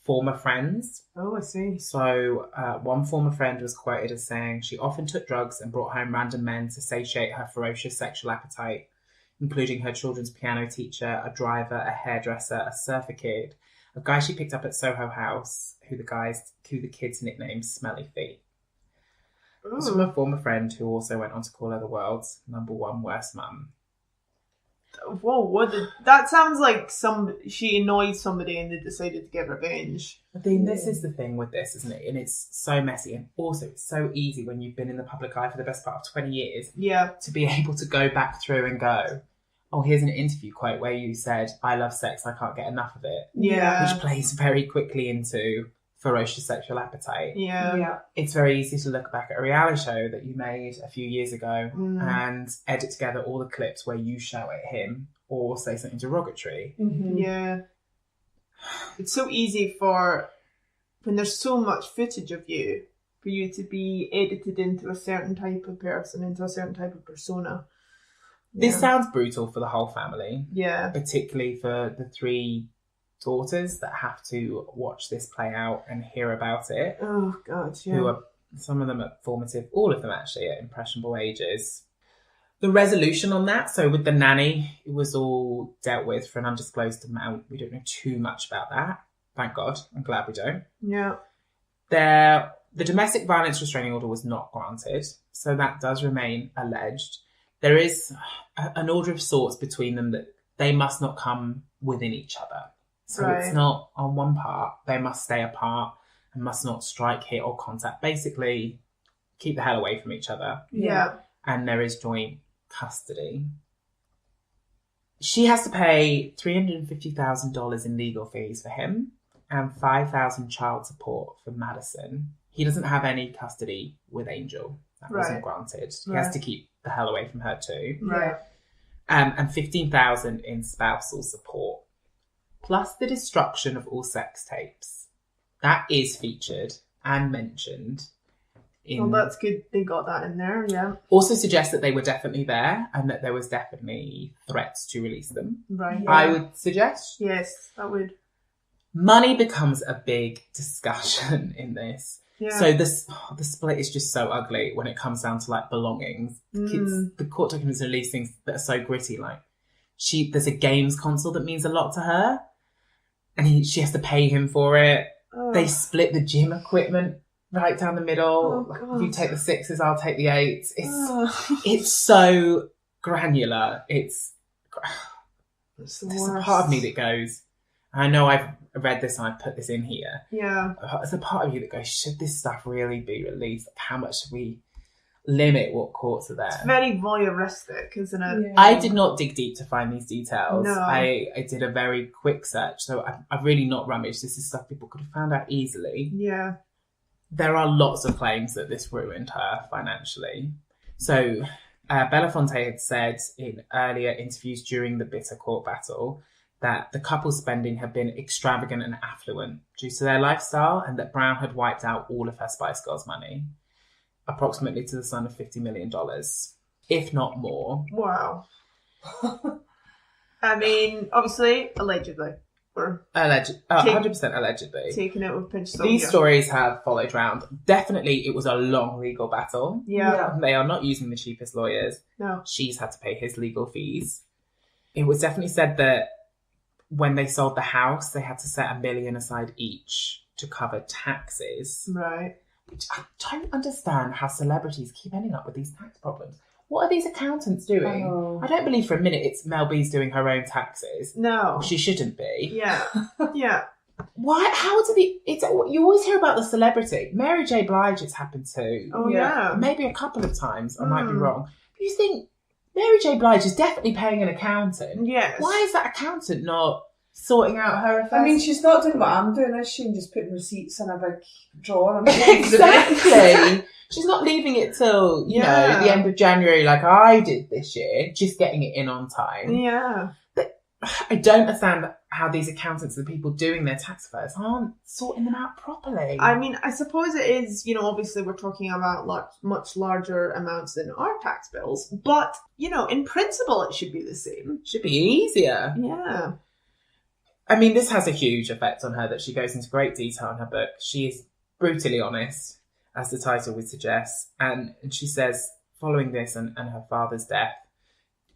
former friends. Oh, I see. So one former friend was quoted as saying she often took drugs and brought home random men to satiate her ferocious sexual appetite, including her children's piano teacher, a driver, a hairdresser, a surfer kid, a guy she picked up at Soho House, who the kids nicknamed Smelly Feet. It was from a former friend who also went on to call her the world's #1 worst mum. Whoa, that sounds like she annoyed somebody and they decided to get revenge. I think this is the thing with this, isn't it? And it's so messy, and also it's so easy when you've been in the public eye for the best part of 20 years to be able to go back through and go, oh, here's an interview quote where you said, I love sex, I can't get enough of it. Yeah. Which plays very quickly into ferocious sexual appetite. Yeah. It's very easy to look back at a reality show that you made a few years ago and edit together all the clips where you shout at him or say something derogatory. Mm-hmm. Yeah. It's so easy when there's so much footage of you, for you to be edited into a certain type of person, into a certain type of persona. This sounds brutal for the whole family. Yeah. Particularly for the 3 daughters that have to watch this play out and hear about it. Oh, God, yeah. Who are, some of them at formative, all of them actually at impressionable ages. The resolution on that, so with the nanny, it was all dealt with for an undisclosed amount. We don't know too much about that. Thank God. I'm glad we don't. Yeah. The domestic violence restraining order was not granted, so that does remain alleged. There is an order of sorts between them that they must not come within each other. So it's not on one part. They must stay apart and must not strike, hit or contact. Basically, keep the hell away from each other. Yeah. And there is joint custody. She has to pay $350,000 in legal fees for him and $5,000 child support for Madison. He doesn't have any custody with Angel. That wasn't granted. He has to keep the hell away from her too. Right. And $15,000 in spousal support. Plus the destruction of all sex tapes. That is featured and mentioned. Well, that's good. They got that in there, yeah. Also suggests that they were definitely there and that there was definitely threats to release them. Right. Yeah. I would suggest. Yes, that would. Money becomes a big discussion in this. Yeah. So the split is just so ugly when it comes down to like belongings. The court documents release things that are so gritty. Like there's a games console that means a lot to her, and she has to pay him for it. Oh. They split the gym equipment right down the middle. Oh, you take the 6s, I'll take the 8s. It's so granular. There's a part of me that goes, I know I've read this and I've put this in here. Yeah. There's a part of you that goes, should this stuff really be released? How much should we limit what courts are there? It's very voyeuristic, isn't it? Yeah. I did not dig deep to find these details. No. I did a very quick search, so I've really not rummaged. This is stuff people could have found out easily. Yeah. There are lots of claims that this ruined her financially. So Belafonte had said in earlier interviews during the bitter court battle that the couple's spending had been extravagant and affluent due to their lifestyle, and that Brown had wiped out all of her Spice Girls money, approximately to the sum of $50 million, if not more. Wow. I mean, obviously, allegedly. Or 100% allegedly. Taking it with a pinch of salt. These stories have followed round. Definitely, it was a long legal battle. Yeah. They are not using the cheapest lawyers. No. She's had to pay his legal fees. It was definitely said that when they sold the house, they had to set $1 million aside each to cover taxes. Right. Which I don't understand how celebrities keep ending up with these tax problems. What are these accountants doing? Oh. I don't believe for a minute it's Mel B's doing her own taxes. No. She shouldn't be. Yeah. Yeah. Why? How did you always hear about the celebrity. Mary J. Blige it's happened to. Oh, yeah. Maybe a couple of times. I might be wrong. But you think Mary J. Blige is definitely paying an accountant. Yes. Why is that accountant not sorting out her affairs? I mean, she's not doing what I'm doing, is she? And just putting receipts in a big drawer. And exactly. She's not leaving it till, you know, the end of January like I did this year, just getting it in on time. Yeah. But I don't understand how these accountants, the people doing their tax affairs, aren't sorting them out properly. I mean, I suppose it is, you know, obviously we're talking about much larger amounts than our tax bills, but, you know, in principle it should be the same. Should be easier. Yeah. I mean, this has a huge effect on her that she goes into great detail in her book. She is brutally honest, as the title would suggest. And she says, following this and her father's death,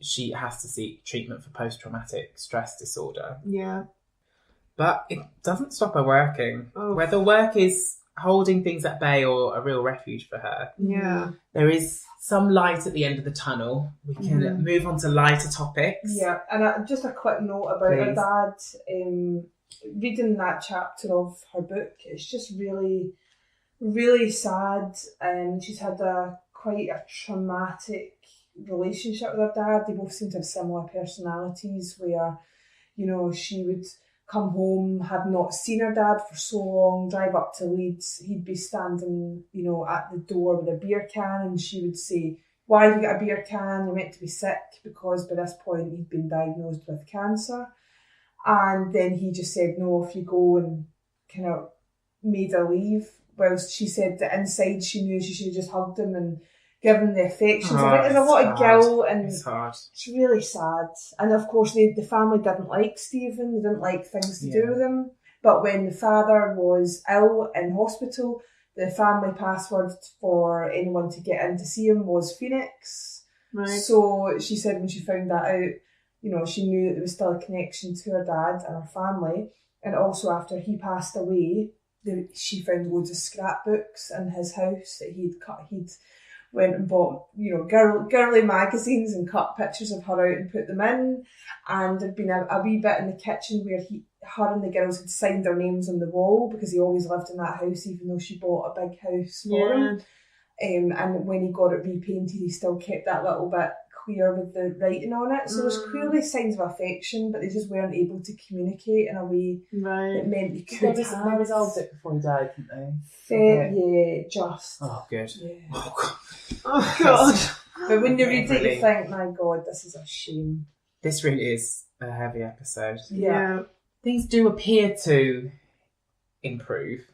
she has to seek treatment for post-traumatic stress disorder. Yeah. But it doesn't stop her working. Oh. Whether work is holding things at bay or a real refuge for her. Yeah. There is some light at the end of the tunnel. We can move on to lighter topics. Yeah, and just a quick note about her dad. Reading that chapter of her book, it's just really, really sad. She's had quite a traumatic relationship with her dad. They both seem to have similar personalities where, you know, she would come home, had not seen her dad for so long, drive up to Leeds, he'd be standing, you know, at the door with a beer can, and she would say, "Why have you got a beer can? You're meant to be sick," because by this point he'd been diagnosed with cancer. And then he just said, "No, if you go," and kind of made her leave. Whilst she said that inside she knew she should have just hugged him and given the affections. I think there's a lot of guilt, and it's really sad. And of course the family didn't like Stephen, they didn't like things to do with him. But when the father was ill in hospital, the family password for anyone to get in to see him was Phoenix. Right. So she said when she found that out, you know, she knew that there was still a connection to her dad and her family. And also after he passed away, she found loads of scrapbooks in his house that he'd went and bought, you know, girly magazines and cut pictures of her out and put them in. And there'd been a wee bit in the kitchen where her and the girls had signed their names on the wall because he always lived in that house, even though she bought a big house for him. And when he got it repainted, he still kept that little bit clear with the writing on it. So there's clearly signs of affection, but they just weren't able to communicate in a way that meant they could have. They resolved it before he died, didn't they? Yeah, just. Oh, good. Yeah. Oh, God. Oh, God. But when you read it, you think, my God, this is a shame. This really is a heavy episode. Yeah. Things do appear to improve,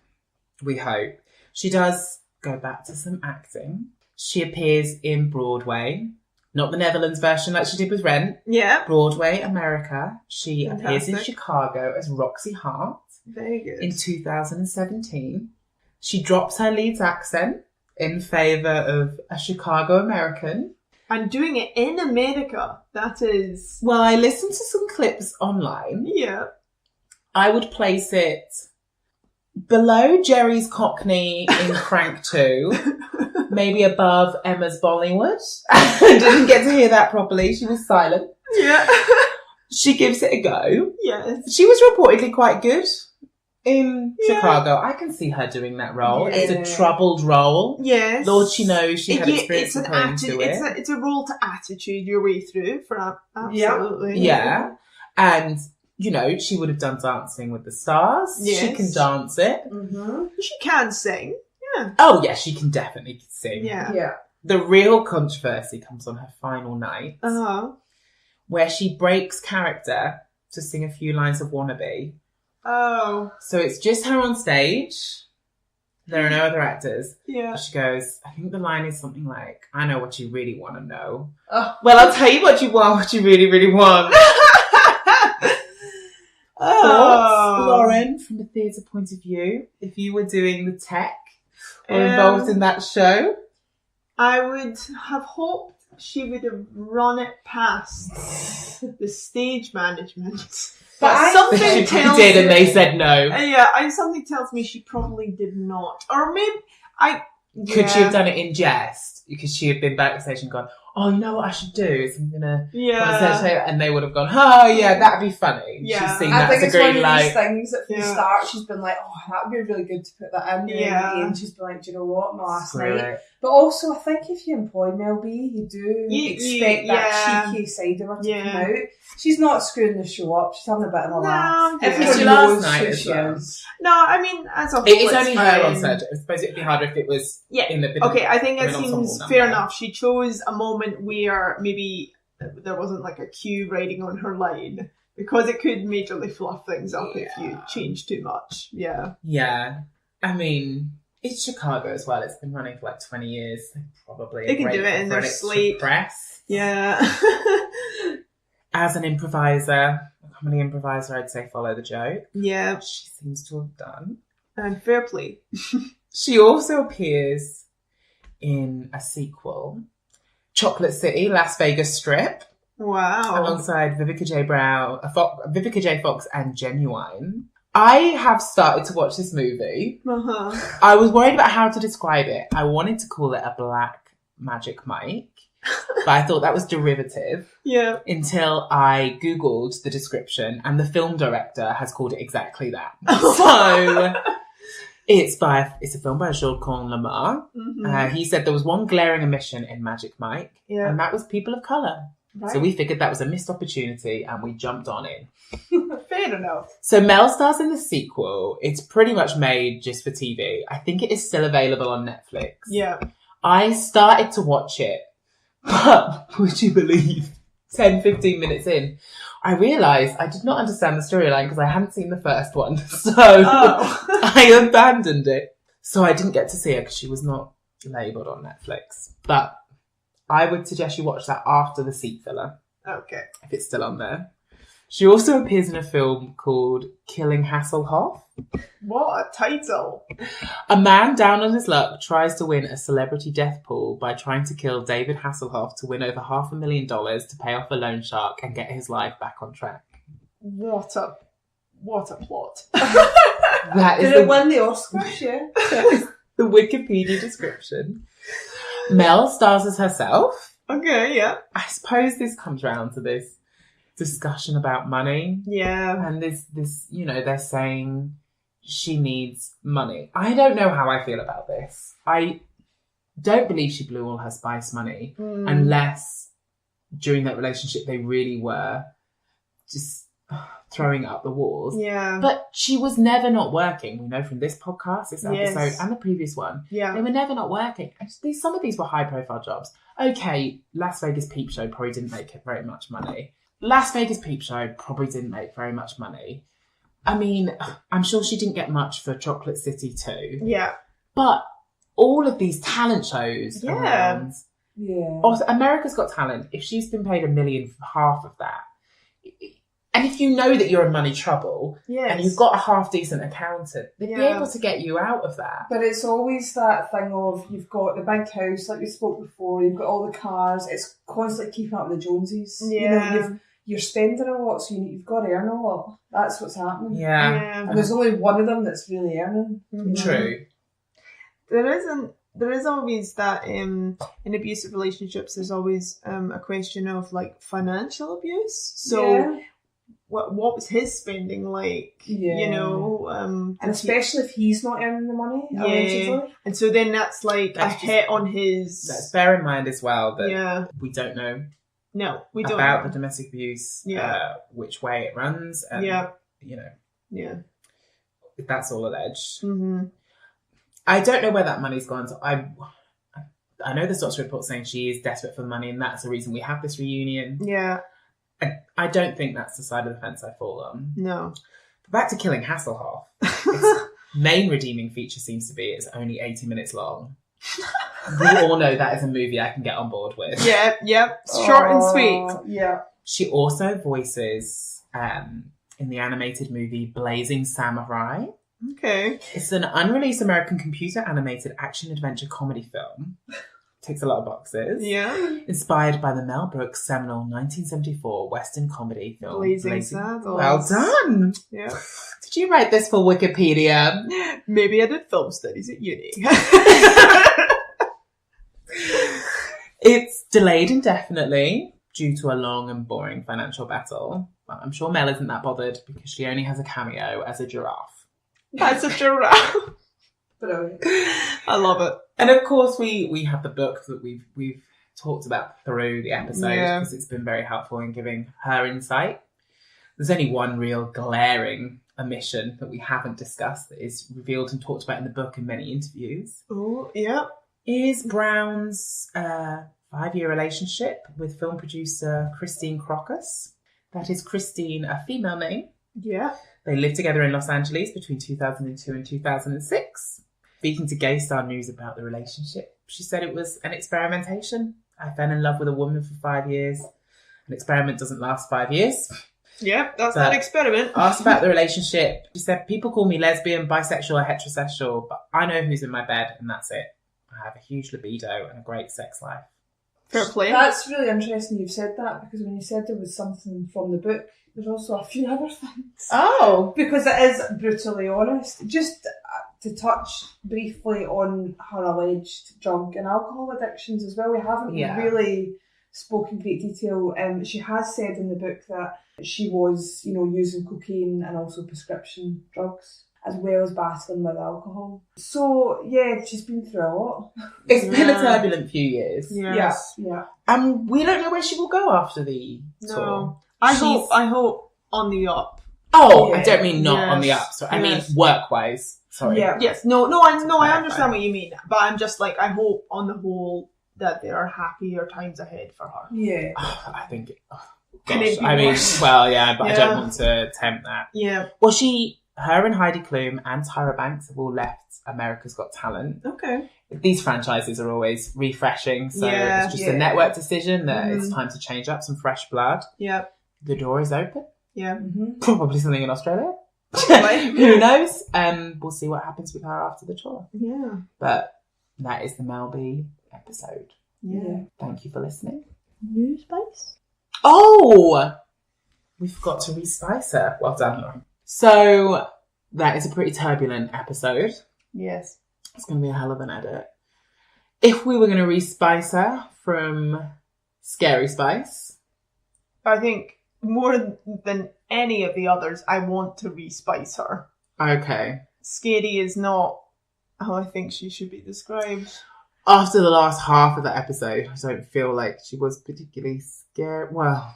we hope. She does go back to some acting. She appears in Broadway. Not the Netherlands version like she did with Rent. Yeah. Broadway, America. She appears in Fantastic. Chicago as Roxy Hart Very good. in 2017. She drops her Leeds accent in favour of a Chicago American. And doing it in America, that is... Well, I listened to some clips online. Yeah. I would place it below Jerry's Cockney in Crank 2. Maybe above Emma's Bollywood. I didn't get to hear that properly. She was silent. Yeah. She gives it a go. Yes. She was reportedly quite good in Chicago. I can see her doing that role. Yeah. It's a troubled role. Yes. Lord, she knows she had experience it's with her into it. It's a role to attitude your way through for absolutely. Yeah. And, you know, she would have done Dancing with the Stars. Yes. She can dance it. Mm-hmm. She can sing. Yeah. Oh, yeah, she can definitely sing. Yeah. The real controversy comes on her final night, where she breaks character to sing a few lines of Wannabe. Oh. So it's just her on stage. There are no other actors. Yeah. She goes, I think the line is something like, "I know what you really want to know." Oh. Well, I'll tell you what you want, what you really, really want. Thoughts, Lauren, from the theatre point of view, if you were doing the tech or involved in that show? I would have hoped she would have run it past the stage management. But something she tells did, and me, they said no. Something tells me she probably did not. Or maybe Could she have done it in jest? Because she had been backstage and gone, "Oh, you know what I should do? Is I'm gonna and they would have gone, "Oh, yeah, that'd be funny." Yeah. She's seen I that think as a it's green one of light. these things that from the start she's been like, "Oh, that would be really good to put that in." Yeah. And she's been like, "Do you know what? My last Screw night." it. But also, I think if you employ Mel B, you do expect that cheeky side of her to come out. She's not screwing the show up. She's having a bit of a laugh. It's Everyone last knows night who as she well. is. No, I mean, as a whole, It is it's only her on fine. stage. I suppose it'd be harder if it was in the Okay, I think in it an ensemble seems number. fair enough. She chose a moment where maybe there wasn't like a cue writing on her line, because it could majorly fluff things up if you change too much. Yeah. Yeah. I mean, it's Chicago as well. It's been running for like 20 years. They can do it in their sleep. Press. Yeah. As an improviser, comedy improviser, I'd say follow the joke. Yeah. She seems to have done. And fair play. She also appears in a sequel, Chocolate City, Las Vegas Strip, Wow. alongside Vivica J. Fox and Genuine. I have started to watch this movie. Uh-huh. I was worried about how to describe it. I wanted to call it a Black Magic Mike, but I thought that was derivative. Yeah. Until I Googled the description, and the film director has called it exactly that. So it's a film by Jean-Claude Lamar. Mm-hmm. He said there was one glaring omission in Magic Mike, and that was people of colour. Right. So we figured that was a missed opportunity, and we jumped on in. Fair enough. So Mel stars in the sequel. It's pretty much made just for TV. I think it is still available on Netflix. Yeah. I started to watch it, but would you believe, 10, 15 minutes in, I realised I did not understand the storyline because I hadn't seen the first one. So I abandoned it. So I didn't get to see her because she was not labelled on Netflix. But I would suggest you watch that after the seat filler, Okay. if it's still on there. She also appears in a film called Killing Hasselhoff. What a title. A man down on his luck tries to win a celebrity death pool by trying to kill David Hasselhoff to win over $500,000 to pay off a loan shark and get his life back on track. What a plot. That is Did it win the Oscars? Yeah. the Wikipedia description. Mel stars as herself. Okay, yeah. I suppose this comes round to this discussion about money. Yeah. And this, they're saying she needs money. I don't know how I feel about this. I don't believe she blew all her spice money unless during that relationship they really were just throwing up the walls. Yeah. But she was never not working. We know from this podcast, this episode, Yes. and the previous one. Yeah. They were never not working. Some of these were high-profile jobs. Okay, Las Vegas Peep Show probably didn't make very much money. Las Vegas Peep Show probably didn't make very much money. I mean, I'm sure she didn't get much for Chocolate City too. Yeah. But all of these talent shows around... Yeah. Also, America's Got Talent, if she's been paid $1 million for half of that, and if you know that you're in money trouble, and you've got a half-decent accountant, they'd be able to get you out of that. But it's always that thing of you've got the big house, like we spoke before, you've got all the cars, it's constantly keeping up with the Joneses. Yeah. You're spending a lot, so you've got to earn a lot. That's what's happening. Yeah. And there's only one of them that's really earning. True. There is always that in abusive relationships. There's always a question of like financial abuse. So what was his spending like? Yeah. You know, and especially if he's not earning the money. Allegedly. And so then that's like a hit on his. Let's bear in mind as well that we don't know. No, we don't about know. the domestic abuse. Yeah. Which way it runs. And, Yeah. That's all alleged. Mm-hmm. I don't know where that money's gone. So I know there's lots of reports saying she is desperate for money and that's the reason we have this reunion. Yeah. I don't think that's the side of the fence I fall on. No. But back to Killing Hasselhoff. Its main redeeming feature seems to be it's only 80 minutes long. We all know that is a movie I can get on board with. Yeah. Short and sweet. Yeah. She also voices in the animated movie Blazing Samurai. Okay. It's an unreleased American computer animated action adventure comedy film. Ticks a lot of boxes. Yeah. Inspired by the Mel Brooks seminal 1974 Western comedy film Blazing Saddles. Well done. Yeah. Did you write this for Wikipedia? Maybe I did film studies at uni. It's delayed indefinitely due to a long and boring financial battle. But I'm sure Mel isn't that bothered because she only has a cameo as a giraffe. That's a giraffe. Brilliant. I love it. And of course, we have the book that we've talked about through the episode because it's been very helpful in giving her insight. There's only one real glaring omission that we haven't discussed that is revealed and talked about in the book and many interviews. Oh, yeah. Is Brown's 5-year relationship with film producer Christine Crocus. That is Christine, a female name. Yeah. They lived together in Los Angeles between 2002 and 2006. Speaking to Gay Star News about the relationship, she said it was an experimentation. I fell in love with a woman for 5 years. An experiment doesn't last 5 years. Yep, that's But that experiment. Asked about the relationship. She said, people call me lesbian, bisexual, or heterosexual, but I know who's in my bed, and that's it. I have a huge libido and a great sex life. Fair play. That's really interesting you've said that, because when you said there was something from the book, there's also a few other things. Oh! Because it is brutally honest. Just to touch briefly on her alleged drug and alcohol addictions as well, we haven't really spoken great detail. She has said in the book that she was, using cocaine and also prescription drugs, as well as battling with alcohol. So, yeah, she's been through a lot. It's been a turbulent few years. Yes. Yeah. And we don't know where she will go after the tour. I hope on the up. Oh, Yeah. I don't mean not on the up. So I mean work-wise. Sorry. Yeah. Yes. I understand what you mean. But I'm just like, I hope on the whole that there are happier times ahead for her. Yeah. I think... Can it be I mean, worse? well, yeah, but I don't want to tempt that. Yeah. Well, her and Heidi Klum and Tyra Banks have all left America's Got Talent. Okay. These franchises are always refreshing, so Yeah. it's just a network decision that it's time to change up some fresh blood. Yeah. The door is open. Yeah. Probably something in Australia. Probably. Who knows? We'll see what happens with her after the tour. Yeah. But that is the Mel B episode. Yeah. Thank you for listening. New space. Oh! We forgot to respice her. Well done, Lauren. So, that is a pretty turbulent episode. Yes. It's going to be a hell of an edit. If we were going to respice her from Scary Spice... I think more than any of the others, I want to respice her. Okay. Scary is not how I think she should be described. After the last half of the episode, I don't feel like she was particularly scary. Well,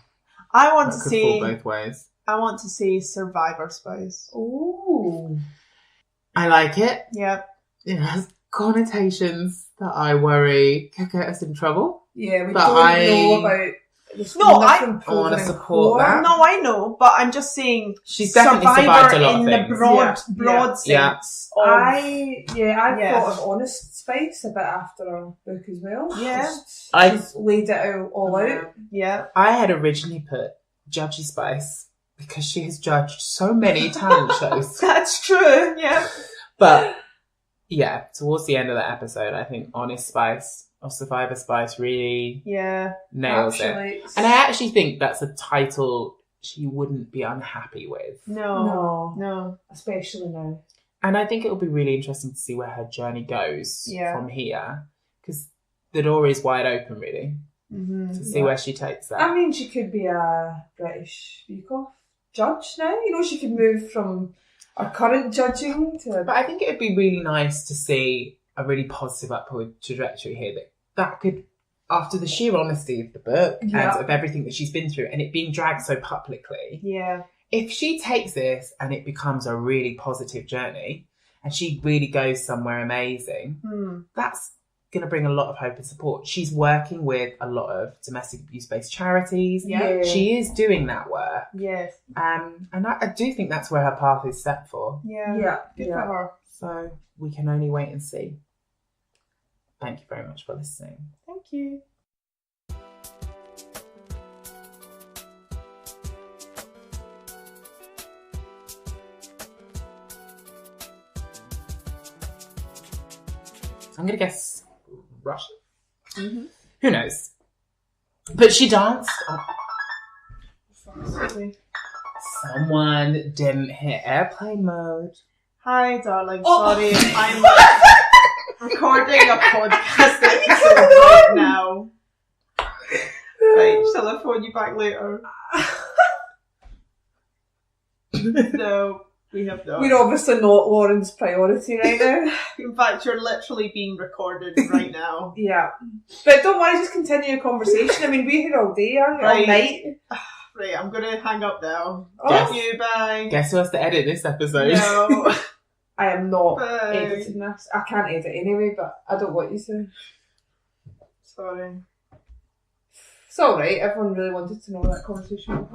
I want to that could say... fall both ways. I want to say Survivor Spice. Ooh. I like it. Yeah. It has connotations that I worry could get us in trouble. Yeah, we But don't know about... I want to support that. No, I know, but I'm just saying She's definitely Survivor survived a lot of in things. the broad Yeah. sense. I Yeah. thought of Honest Spice a bit after her book as well. Yeah. She's laid it out all out. Yeah. I had originally put Judgy Spice because she has judged so many talent shows. That's true, yeah. But yeah, towards the end of the episode, I think Honest Spice or Survivor Spice really nails it. And I actually think that's a title she wouldn't be unhappy with. No. Especially now. And I think it'll be really interesting to see where her journey goes from here. Because the door is wide open, really, to see where she takes that. I mean, she could be a British Bake Off judge now. She could move from our current judging to... But I think it would be really nice to see a really positive upward trajectory here that could, after the sheer honesty of the book and of everything that she's been through and it being dragged so publicly, if she takes this and it becomes a really positive journey and she really goes somewhere amazing, that's going to bring a lot of hope and support. She's working with a lot of domestic abuse-based charities. Yeah. She is doing that work. Yes. And I do think that's where her path is set for. Yeah. Good for her. So we can only wait and see. Thank you very much for listening. Thank you. I'm going to guess Russian. Who knows? But she danced. Someone didn't hit airplane mode. Hi, darling. Sorry, I'm recording a podcast episode right now. Right, shall I phone you back later? No, we have not. We're obviously not Lauren's priority right now. In fact, you're literally being recorded right now. Yeah. But don't worry, just continue your conversation. I mean, we're here all day, aren't we? Right. All night. Right, I'm going to hang up now. Oh. Thank you, bye. Guess who has to edit this episode? No. I am not Bye. editing this. I can't edit anyway, but I don't want you to. Sorry. It's alright, everyone really wanted to know that conversation.